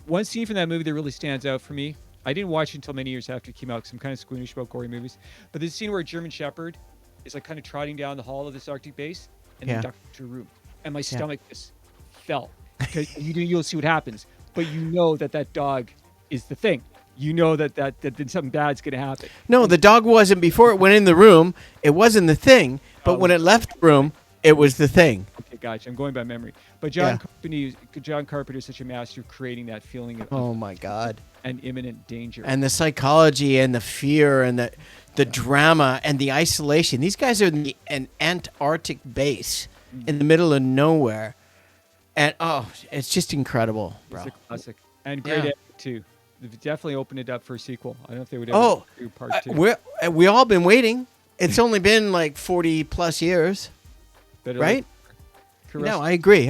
One scene from that movie that really stands out for me. I didn't watch it until many years after it came out because I'm kind of squeamish about gory movies. But this scene where a German Shepherd is like kind of trotting down the hall of this Arctic base and then ducked into a room. And my stomach just fell. Because you'll see what happens. But you know that dog is the Thing. You know that something bad's going to happen. No, the dog wasn't before it went in the room. It wasn't the Thing. But when it left the room, it was the Thing. Okay, gotcha. I'm going by memory. But John Carpenter is such a master of creating that feeling of oh my God, and imminent danger. And the psychology and the fear and the drama and the isolation. These guys are in an Antarctic base in the middle of nowhere. And it's just incredible, bro. It's a classic. And great edit too. They've definitely opened it up for a sequel. I don't know if they would ever do part 2. We all been waiting. It's only been like 40 plus years. Right? No, I agree.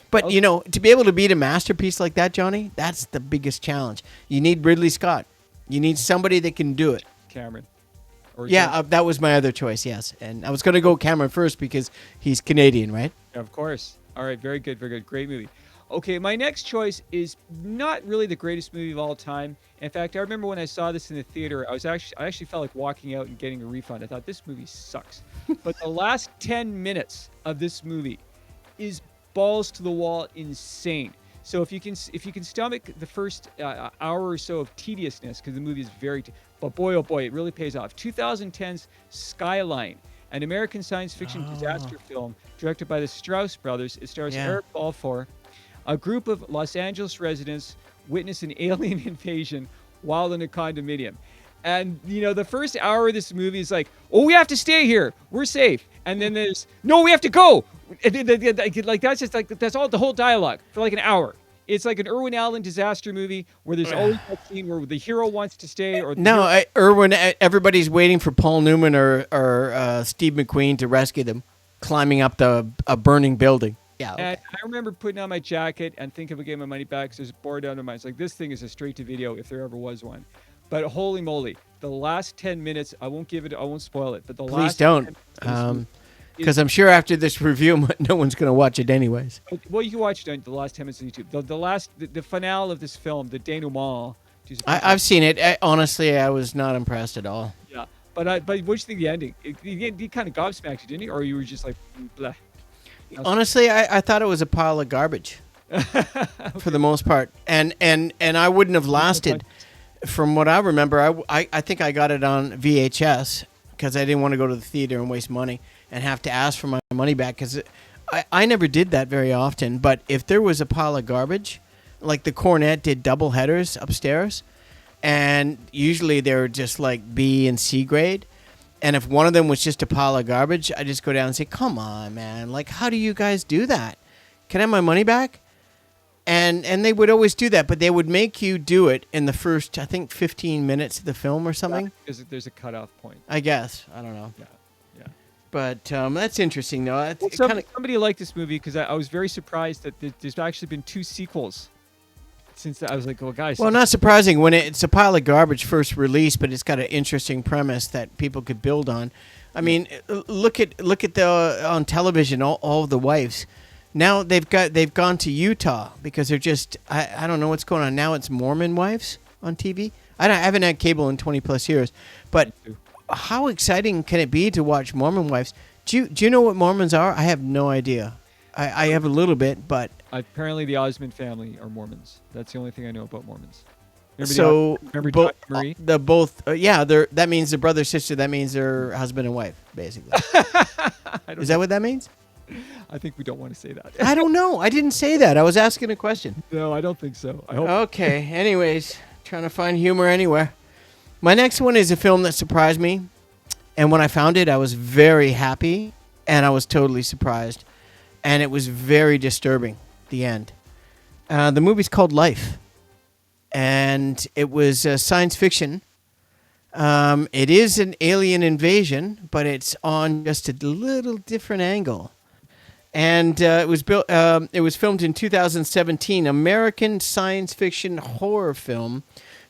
But, to be able to beat a masterpiece like that, Johnny, that's the biggest challenge. You need Ridley Scott. You need somebody that can do it. Cameron. That was my other choice, yes. And I was going to go Cameron first because he's Canadian, right? Of course. All right, very good, very good. Great movie. Okay, my next choice is not really the greatest movie of all time. In fact, I remember when I saw this in the theater, I actually felt like walking out and getting a refund. I thought, this movie sucks. But the last 10 minutes of this movie is balls to the wall insane. So if you can stomach the first hour or so of tediousness, because the movie is but boy, oh boy, it really pays off. 2010's Skyline, an American science fiction disaster film directed by the Strauss brothers. It stars Eric Balfour. A group of Los Angeles residents witness an alien invasion while in a condominium. And, the first hour of this movie is like, we have to stay here. We're safe. And then there's, no, we have to go. Like, that's just like, that's all the whole dialogue for like an hour. It's like an Irwin Allen disaster movie where there's always that scene where the hero wants to stay. Everybody's waiting for Paul Newman or Steve McQueen to rescue them, climbing up a burning building. Yeah. Okay. And I remember putting on my jacket and thinking of getting my money back because there's a board under mine. It's like, this thing is a straight to video if there ever was one. But holy moly, the last 10 minutes, I won't spoil it. But please don't, because I'm sure after this review, no one's going to watch it anyways. Well, you can watch the last 10 minutes on YouTube. The finale of this film, the denouement. I've seen it. Honestly, I was not impressed at all. Yeah, but what do you think of the ending? He kind of gobsmacked you, didn't he? Or you were just like, bleh. Honestly, I thought it was a pile of garbage for the most part, and I wouldn't have lasted. From what I remember, I think I got it on VHS because I didn't want to go to the theater and waste money and have to ask for my money back because I never did that very often. But if there was a pile of garbage, like the Cornet did double headers upstairs, and usually they were just like B and C grade. And if one of them was just a pile of garbage, I just go down and say, "Come on, man! Like, how do you guys do that? Can I have my money back?" And they would always do that, but they would make you do it in the first, I think, 15 minutes of the film or something. There's a cutoff point. I guess. I don't know. Yeah. But that's interesting, though. Well, somebody liked this movie because I was very surprised that there's actually been 2 sequels. Since I was like, well, guys. Well, not surprising when it's a pile of garbage first release, but it's got an interesting premise that people could build on. I mean, look at the on television all the wives. Now they've gone to Utah because they're just I don't know what's going on now. It's Mormon wives on TV. I haven't had cable in 20+ years, but how exciting can it be to watch Mormon wives? Do you know what Mormons are? I have no idea. I have a little bit, but apparently the Osmond family are Mormons. That's the only thing I know about Mormons. Remember Dr. Marie? The both that means the brother sister. That means they're husband and wife, basically. Is that what that means? I think we don't want to say that. I don't know. I didn't say that. I was asking a question. No, I don't think so. I hope. Okay. Anyways, trying to find humor anywhere. My next one is a film that surprised me, and when I found it, I was very happy, and I was totally surprised, and it was very disturbing. The end. The movie's called Life, and it was science fiction. It is an alien invasion, but it's on just a little different angle. And it was filmed in 2017, American science fiction horror film,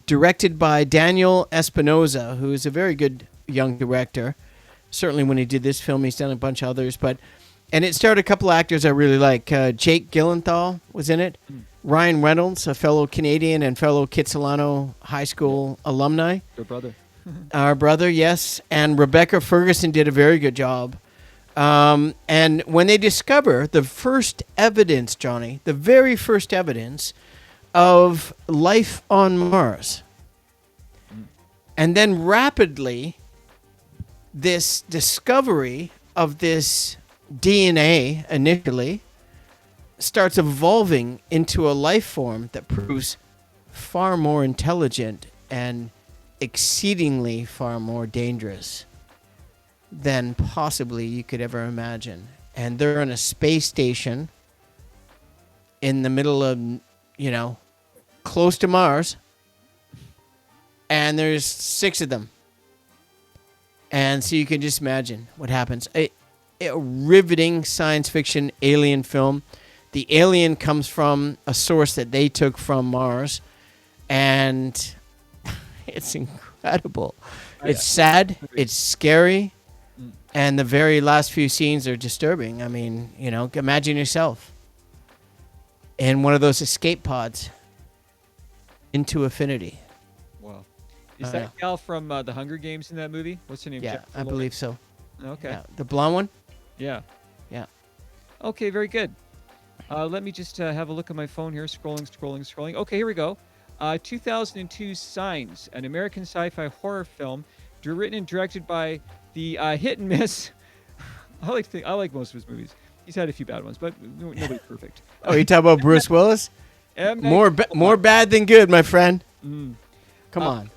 directed by Daniel Espinosa, who is a very good young director. Certainly, when he did this film, he's done a bunch of others. And it starred a couple actors I really like. Jake Gyllenhaal was in it. Ryan Reynolds, a fellow Canadian and fellow Kitsilano High School alumni. Your brother. Our brother, yes. And Rebecca Ferguson did a very good job. And when they discover the first evidence, Johnny, the very first evidence of life on Mars, and then rapidly this discovery of this DNA initially starts evolving into a life form that proves far more intelligent and exceedingly far more dangerous than possibly you could ever imagine. And they're on a space station in the middle of, close to Mars. And there's 6 of them. And so you can just imagine what happens. A riveting science fiction alien film. The alien comes from a source that they took from Mars. And it's incredible. It's sad. It's scary. And the very last few scenes are disturbing. I mean, imagine yourself in one of those escape pods into infinity. Wow. Is that gal from the Hunger Games in that movie? What's her name? Yeah, I believe so. Okay. Yeah. The blonde one? Yeah. Yeah. Okay, very good. Let me just have a look at my phone here. Scrolling. Okay, here we go. 2002 Signs, an American sci-fi horror film written and directed by the hit and miss. I like most of his movies. He's had a few bad ones, but nobody's perfect. Oh, you talking about Bruce Willis? More bad than good, my friend. Come on.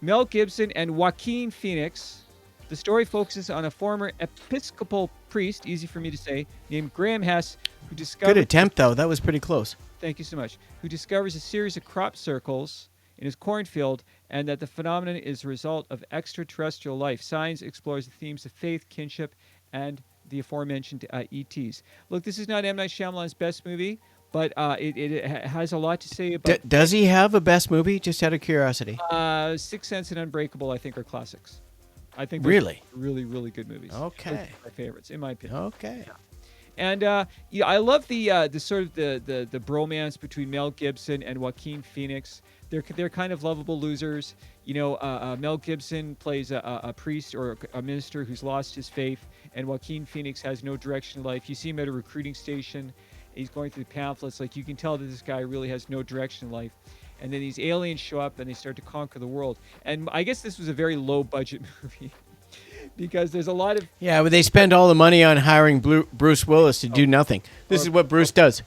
Mel Gibson and Joaquin Phoenix. The story focuses on a former Episcopal priest, easy for me to say, named Graham Hess, who discovers... Good attempt, though. That was pretty close. Thank you so much. Who discovers a series of crop circles in his cornfield, and that the phenomenon is a result of extraterrestrial life. Signs explores the themes of faith, kinship, and the aforementioned ETs. Look, this is not M. Night Shyamalan's best movie, but it has a lot to say about... Does he have a best movie? Just out of curiosity. Sixth Sense and Unbreakable, I think, are classics. I think really, really, really good movies. Okay, those are my favorites, in my opinion. Okay. Yeah. And I love the sort of the bromance between Mel Gibson and Joaquin Phoenix. They're kind of lovable losers. Mel Gibson plays a priest or a minister who's lost his faith, and Joaquin Phoenix has no direction in life. You see him at a recruiting station. He's going through pamphlets. Like, you can tell that this guy really has no direction in life. and then these aliens show up and they start to conquer the world. And I guess this was a very low budget movie because there's a lot of Yeah, but they spend all the money on hiring Bruce Willis to do nothing. This is what Bruce does.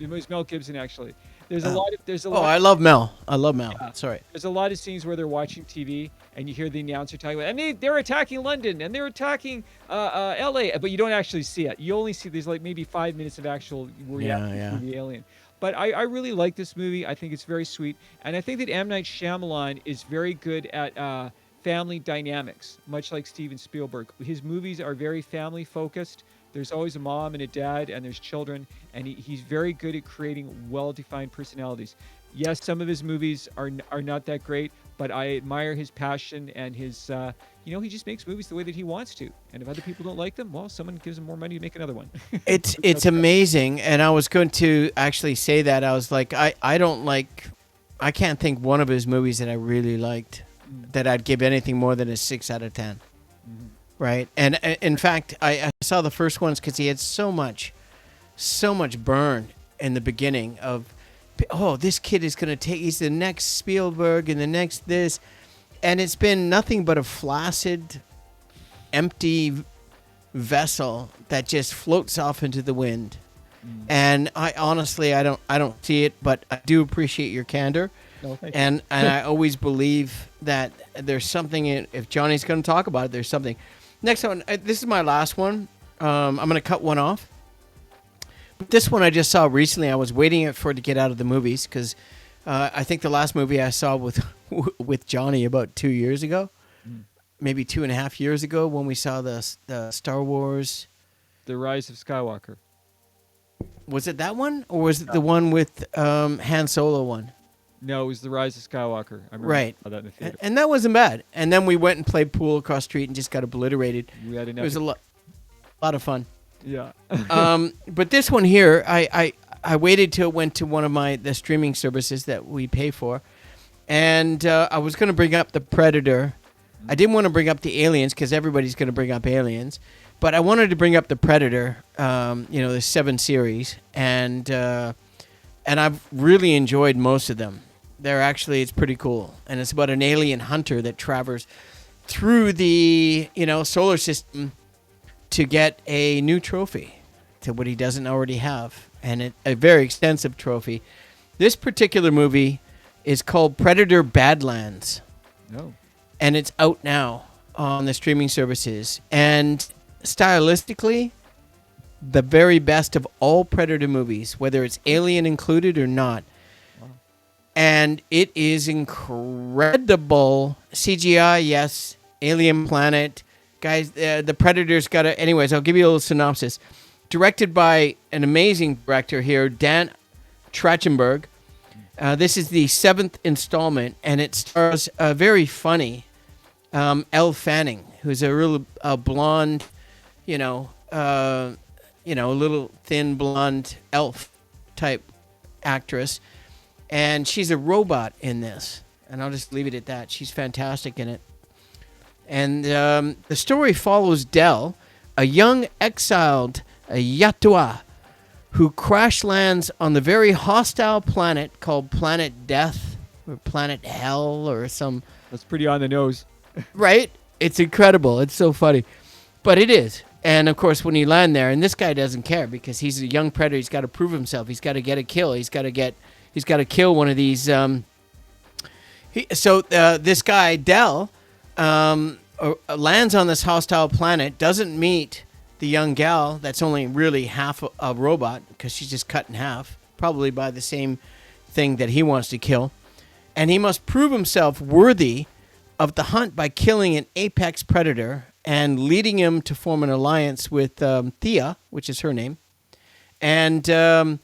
it was Mel Gibson actually. There's a lot of I love Mel. I love Mel. Yeah. Sorry. There's a lot of scenes where they're watching TV and you hear the announcer talking about, and they're attacking London and they're attacking LA, but you don't actually see it. You only see there's like maybe 5 minutes of actual where you actually see the alien. But I really like this movie. I think it's very sweet, and I think that M. Night Shyamalan is very good at family dynamics, much like Steven Spielberg. His movies are very family focused. There's always a mom and a dad, and there's children, and he's very good at creating well-defined personalities. Yes, some of his movies are not that great, but I admire his passion and his, he just makes movies the way that he wants to. And if other people don't like them, well, someone gives him more money to make another one. It's amazing, and I was going to actually say that. I was like, I can't think one of his movies that I really liked that I'd give anything more than a 6 out of 10. Mm-hmm. Right, and in fact, I saw the first ones because he had so much burn in the beginning of, this kid is going to he's the next Spielberg and the next this, and it's been nothing but a flaccid, empty vessel that just floats off into the wind. And I honestly, I don't see it, but I do appreciate your candor. No, thank and I always believe that there's something if Johnny's going to talk about it, there's something. Next one, this is my last one. I'm going to cut one off. But this one I just saw recently. I was waiting for it to get out of the movies because I think the last movie I saw with Johnny about 2 years ago, maybe 2.5 years ago, when we saw the Star Wars. The Rise of Skywalker. Was it that one, or was it the one with Han Solo one? No, it was The Rise of Skywalker. I remember Right. saw that in the theater. And that wasn't bad. And then we went and played pool across the street and just got obliterated. We had It was a lot of fun. Yeah. But this one here, I waited till it went to one of the streaming services that we pay for, and I was going to bring up The Predator. I didn't want to bring up the aliens because everybody's going to bring up aliens, but I wanted to bring up The Predator. The 7 series, and I've really enjoyed most of them. It's pretty cool, and it's about an alien hunter that travels through the solar system to get a new trophy to what he doesn't already have, and a very extensive trophy. This particular movie is called Predator Badlands. No. And it's out now on the streaming services. And stylistically, the very best of all Predator movies, whether it's Alien included or not. Wow. And it is incredible. CGI, yes. Alien planet. Guys, the Predator's got a... Anyways, I'll give you a little synopsis. Directed by an amazing director here, Dan Trachtenberg. This is the 7th installment, and it stars a very funny Elle Fanning, who's a real blonde, a little thin blonde elf type actress, and she's a robot in this. And I'll just leave it at that. She's fantastic in it. And the story follows Del, a young exiled Yatua, who crash lands on the very hostile planet called Planet Death or Planet Hell or some... That's pretty on the nose. Right? It's incredible. It's so funny. But it is. And, of course, when you land there, and this guy doesn't care because he's a young predator. He's got to prove himself. He's got to get a kill. He's got to kill one of these... this guy, Del, lands on this hostile planet, doesn't meet the young gal that's only really half a robot because she's just cut in half, probably by the same thing that he wants to kill. And he must prove himself worthy of the hunt by killing an apex predator and leading him to form an alliance with Thea, which is her name, and a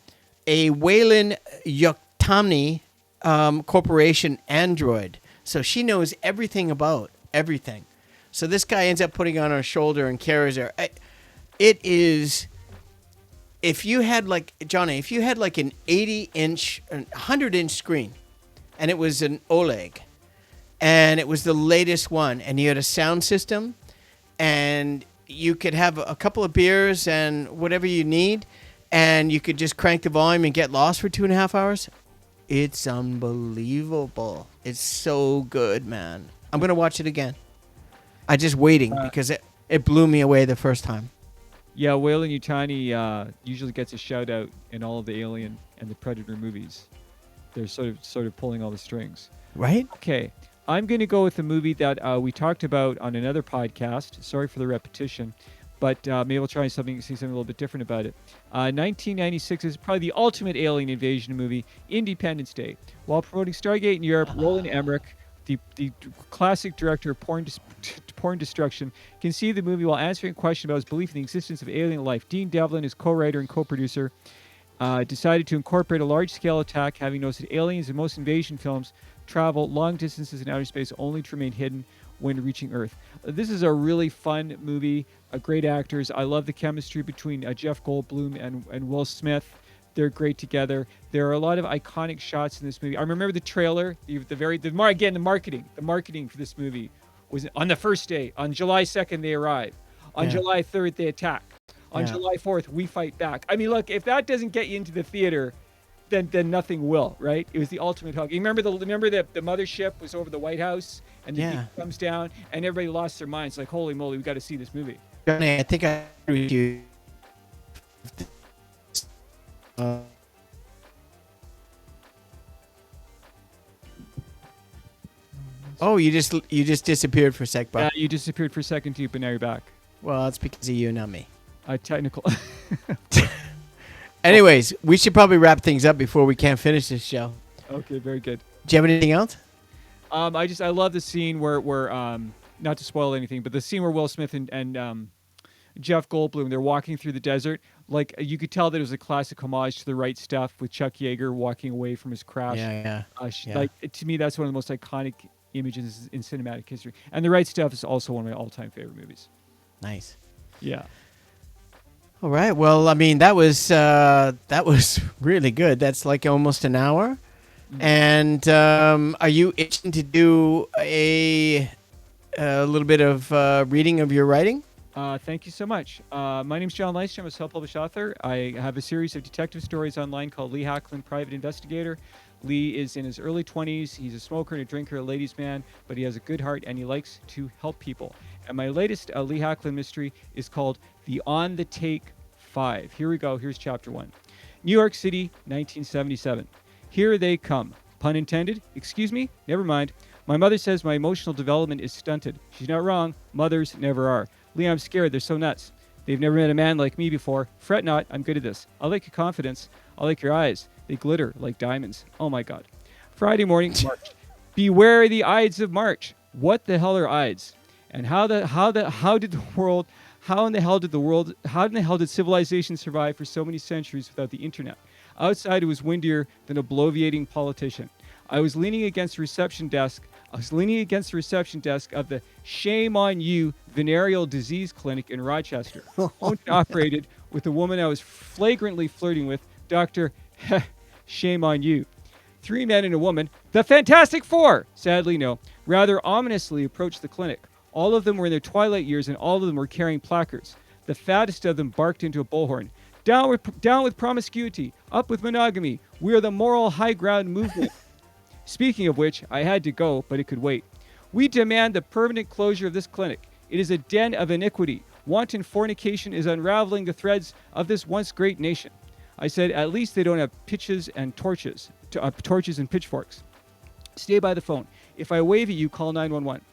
Wayland Yoktamni Corporation android. So she knows everything about everything. So this guy ends up putting on her shoulder and carries her. It is, if you had an 80-inch, 100-inch screen, and it was an OLED, and it was the latest one, and you had a sound system, and you could have a couple of beers and whatever you need, and you could just crank the volume and get lost for 2.5 hours, it's unbelievable. It's so good, man. I'm going to watch it again. I'm just waiting because it blew me away the first time. Yeah, Weyland Yutani usually gets a shout out in all of the Alien and the Predator movies. They're sort of pulling all the strings. Right? Okay, I'm going to go with a movie that we talked about on another podcast. Sorry for the repetition, but maybe we'll try see something a little bit different about it. 1996 is probably the ultimate alien invasion movie, Independence Day. While promoting Stargate in Europe, Roland Emmerich, the classic director of porn destruction, conceived the movie while answering a question about his belief in the existence of alien life. Dean Devlin, his co-writer and co-producer, decided to incorporate a large-scale attack, having noticed that aliens in most invasion films travel long distances in outer space only to remain hidden when reaching Earth. This is a really fun movie. Great actors. I love the chemistry between Jeff Goldblum and Will Smith. They're great together. There are a lot of iconic shots in this movie. I remember the trailer. The marketing for this movie was on the first day. On July 2nd, they arrive. On July 3rd, they attack. On July 4th, we fight back. I mean, look, if that doesn't get you into the theater, then nothing will, right? It was the ultimate hug. You remember the mothership was over the White House, and the beam comes down, and everybody lost their minds. Like, holy moly, we got to see this movie. Johnny, I think I agree with you. Oh, you just disappeared for a sec, Bob. Yeah, you disappeared for a second too, but now you're back. Well, it's because of you, not me. Technical. Anyways, we should probably wrap things up before we can't finish this show. Okay, very good. Do you have anything else? I love the scene where not to spoil anything, but the scene where Will Smith and Jeff Goldblum, they're walking through the desert. Like, you could tell that it was a classic homage to The Right Stuff with Chuck Yeager walking away from his crash. Yeah. Like, to me, that's one of the most iconic images in cinematic history. And The Right Stuff is also one of my all-time favorite movies. Nice. Yeah. All right. Well, I mean, that was really good. That's like almost an hour. Mm-hmm. And are you itching to do a little bit of reading of your writing? Thank you so much. My name is John Leister. I'm a self-published author. I have a series of detective stories online called Lee Hacklin, Private Investigator. Lee is in his early 20s. He's a smoker and a drinker, a ladies' man, but he has a good heart and he likes to help people. And my latest Lee Hacklin mystery is called The On the Take 5. Here we go. Here's chapter 1. New York City, 1977. Here they come. Pun intended. Excuse me? Never mind. My mother says my emotional development is stunted. She's not wrong. Mothers never are. Lee, I'm scared. They're so nuts. They've never met a man like me before. Fret not. I'm good at this. I like your confidence. I like your eyes. They glitter like diamonds. Oh my God. Friday morning, March. Beware the Ides of March. What the hell are Ides? And how in the hell did civilization survive for so many centuries without the internet? Outside, it was windier than a bloviating politician. I was leaning against the reception desk of the Shame on You Venereal Disease Clinic in Rochester, owned and operated with a woman I was flagrantly flirting with, Dr. Shame on You. 3 men and a woman, the Fantastic Four, sadly no, rather ominously approached the clinic. All of them were in their twilight years and all of them were carrying placards. The fattest of them barked into a bullhorn. Down with promiscuity, up with monogamy. We are the moral high ground movement. Speaking of which, I had to go, but it could wait. We demand the permanent closure of this clinic. It is a den of iniquity. Wanton fornication is unraveling the threads of this once great nation. I said, at least they don't have torches and pitchforks. Stay by the phone. If I wave at you, call 911.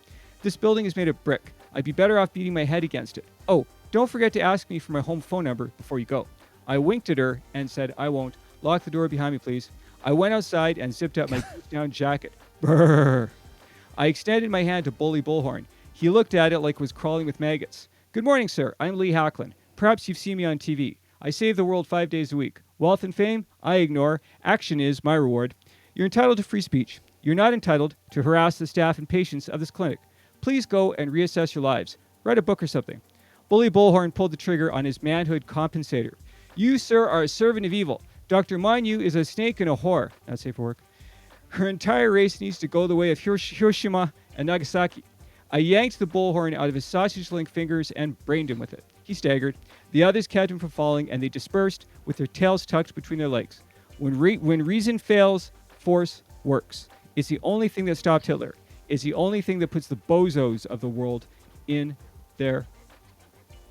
This building is made of brick. I'd be better off beating my head against it. Oh, don't forget to ask me for my home phone number before you go. I winked at her and said, I won't. Lock the door behind me, please. I went outside and zipped up my down jacket. Brrr. I extended my hand to Bully Bullhorn. He looked at it like it was crawling with maggots. Good morning, sir. I'm Lee Hacklin. Perhaps you've seen me on TV. I save the world 5 days a week. Wealth and fame? I ignore. Action is my reward. You're entitled to free speech. You're not entitled to harass the staff and patients of this clinic. Please go and reassess your lives. Write a book or something. Bully Bullhorn pulled the trigger on his manhood compensator. You, sir, are a servant of evil. Dr. Manyu is a snake and a whore. Not safe for work. Her entire race needs to go the way of Hiroshima and Nagasaki. I yanked the bullhorn out of his sausage-link fingers and brained him with it. He staggered. The others kept him from falling, and they dispersed with their tails tucked between their legs. When reason fails, force works. It's the only thing that stopped Hitler. It's the only thing that puts the bozos of the world in their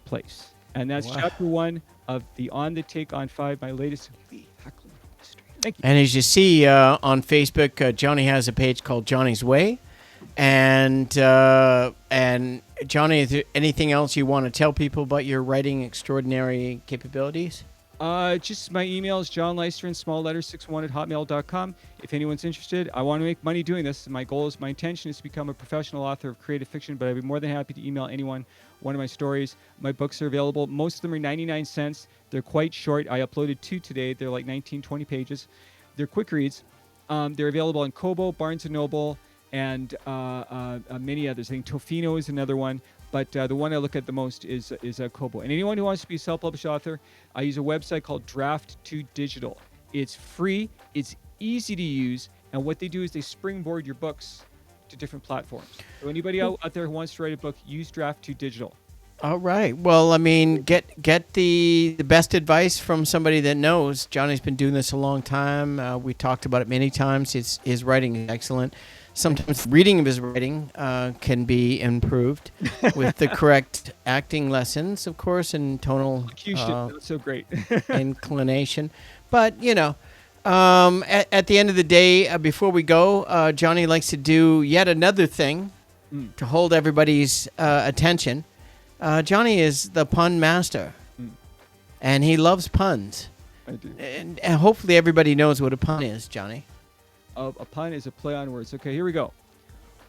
place. And that's chapter 1 of the On the Take on 5, my latest heckling history. Thank you. And as you see on Facebook, Johnny has a page called Johnny's Way. And Johnny, is there anything else you want to tell people about your writing extraordinary capabilities? Just my email is johnleister in small letters 61@hotmail.com. If anyone's interested, I want to make money doing this. My intention is to become a professional author of creative fiction, but I'd be more than happy to email anyone one of my stories. My books are available. Most of them are 99 cents. They're quite short. I uploaded 2 today. They're like 19, 20 pages. They're quick reads. They're available on Kobo, Barnes & Noble, and many others. I think Tofino is another one. But the one I look at the most is Kobo. And anyone who wants to be a self-published author, I use a website called Draft2Digital. It's free, it's easy to use, and what they do is they springboard your books to different platforms. So anybody out there who wants to write a book, use Draft2Digital. All right. Well, I mean, get the best advice from somebody that knows. Johnny's been doing this a long time. We talked about it many times. His writing is excellent. Sometimes reading of his writing can be improved with the correct acting lessons, of course, and tonal not so great inclination. But, you know, at the end of the day, before we go, Johnny likes to do yet another thing to hold everybody's attention. Johnny is the pun master, and he loves puns. I do. And hopefully everybody knows what a pun is, Johnny. A pun is a play on words. Okay, here we go.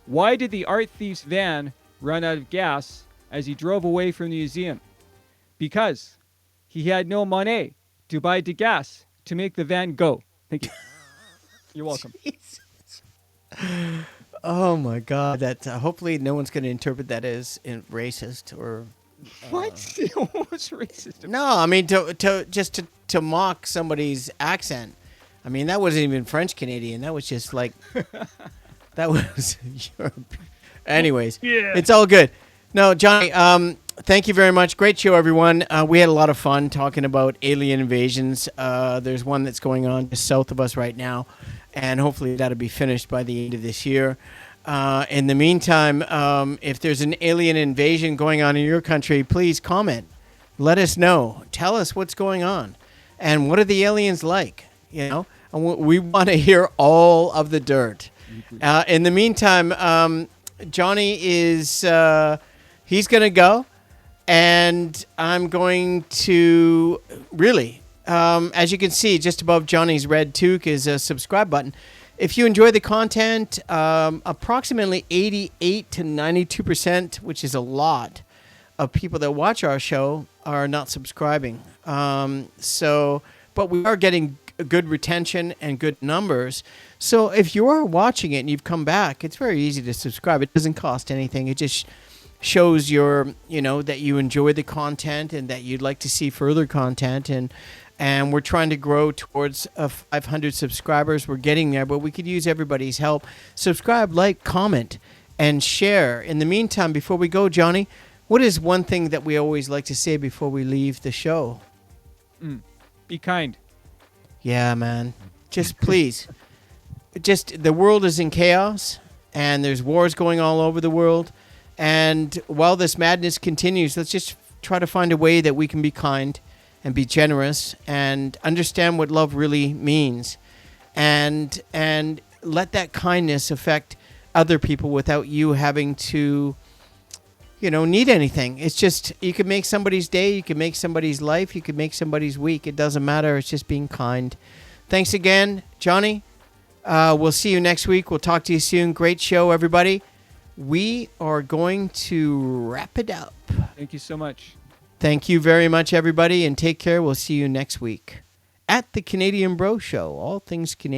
Why did the art thief's van run out of gas as he drove away from the museum? Because he had no money to buy the gas to make the van go. Thank you. You're welcome. Jesus. Oh my God! That hopefully no one's going to interpret that as racist or. What? What's racist? No, I mean to mock somebody's accent. I mean, that wasn't even French Canadian. That was just like, that was Europe. Anyways, It's all good. No, Johnny, thank you very much. Great show, everyone. We had a lot of fun talking about alien invasions. There's one that's going on just south of us right now, and hopefully that'll be finished by the end of this year. In the meantime, if there's an alien invasion going on in your country, please comment. Let us know. Tell us what's going on. And what are the aliens like? You know, we want to hear all of the dirt. In the meantime, Johnny is he's going to go, and I'm going to really, as you can see, just above Johnny's red toque is a subscribe button. If you enjoy the content, approximately 88 to 92%, which is a lot, of people that watch our show are not subscribing. But we are getting good retention and good numbers. So if you are watching it and you've come back, it's very easy to subscribe. It doesn't cost anything. It just shows that you enjoy the content and that you'd like to see further content. And we're trying to grow towards 500 subscribers. We're getting there, but we could use everybody's help. Subscribe, like, comment, and share. In the meantime, before we go, Johnny, what is one thing that we always like to say before we leave the show? Be kind. Yeah, man. Just please. The world is in chaos, and there's wars going all over the world. And while this madness continues, let's just try to find a way that we can be kind and be generous and understand what love really means. And let that kindness affect other people without you having to, need anything. It's just, you can make somebody's day, you can make somebody's life, you can make somebody's week. It doesn't matter. It's just being kind. Thanks again, Johnny. We'll see you next week. We'll talk to you soon. Great show, everybody. We are going to wrap it up. Thank you so much. Thank you very much, everybody, and take care. We'll see you next week at the Canadian Bro Show. All things Canadian.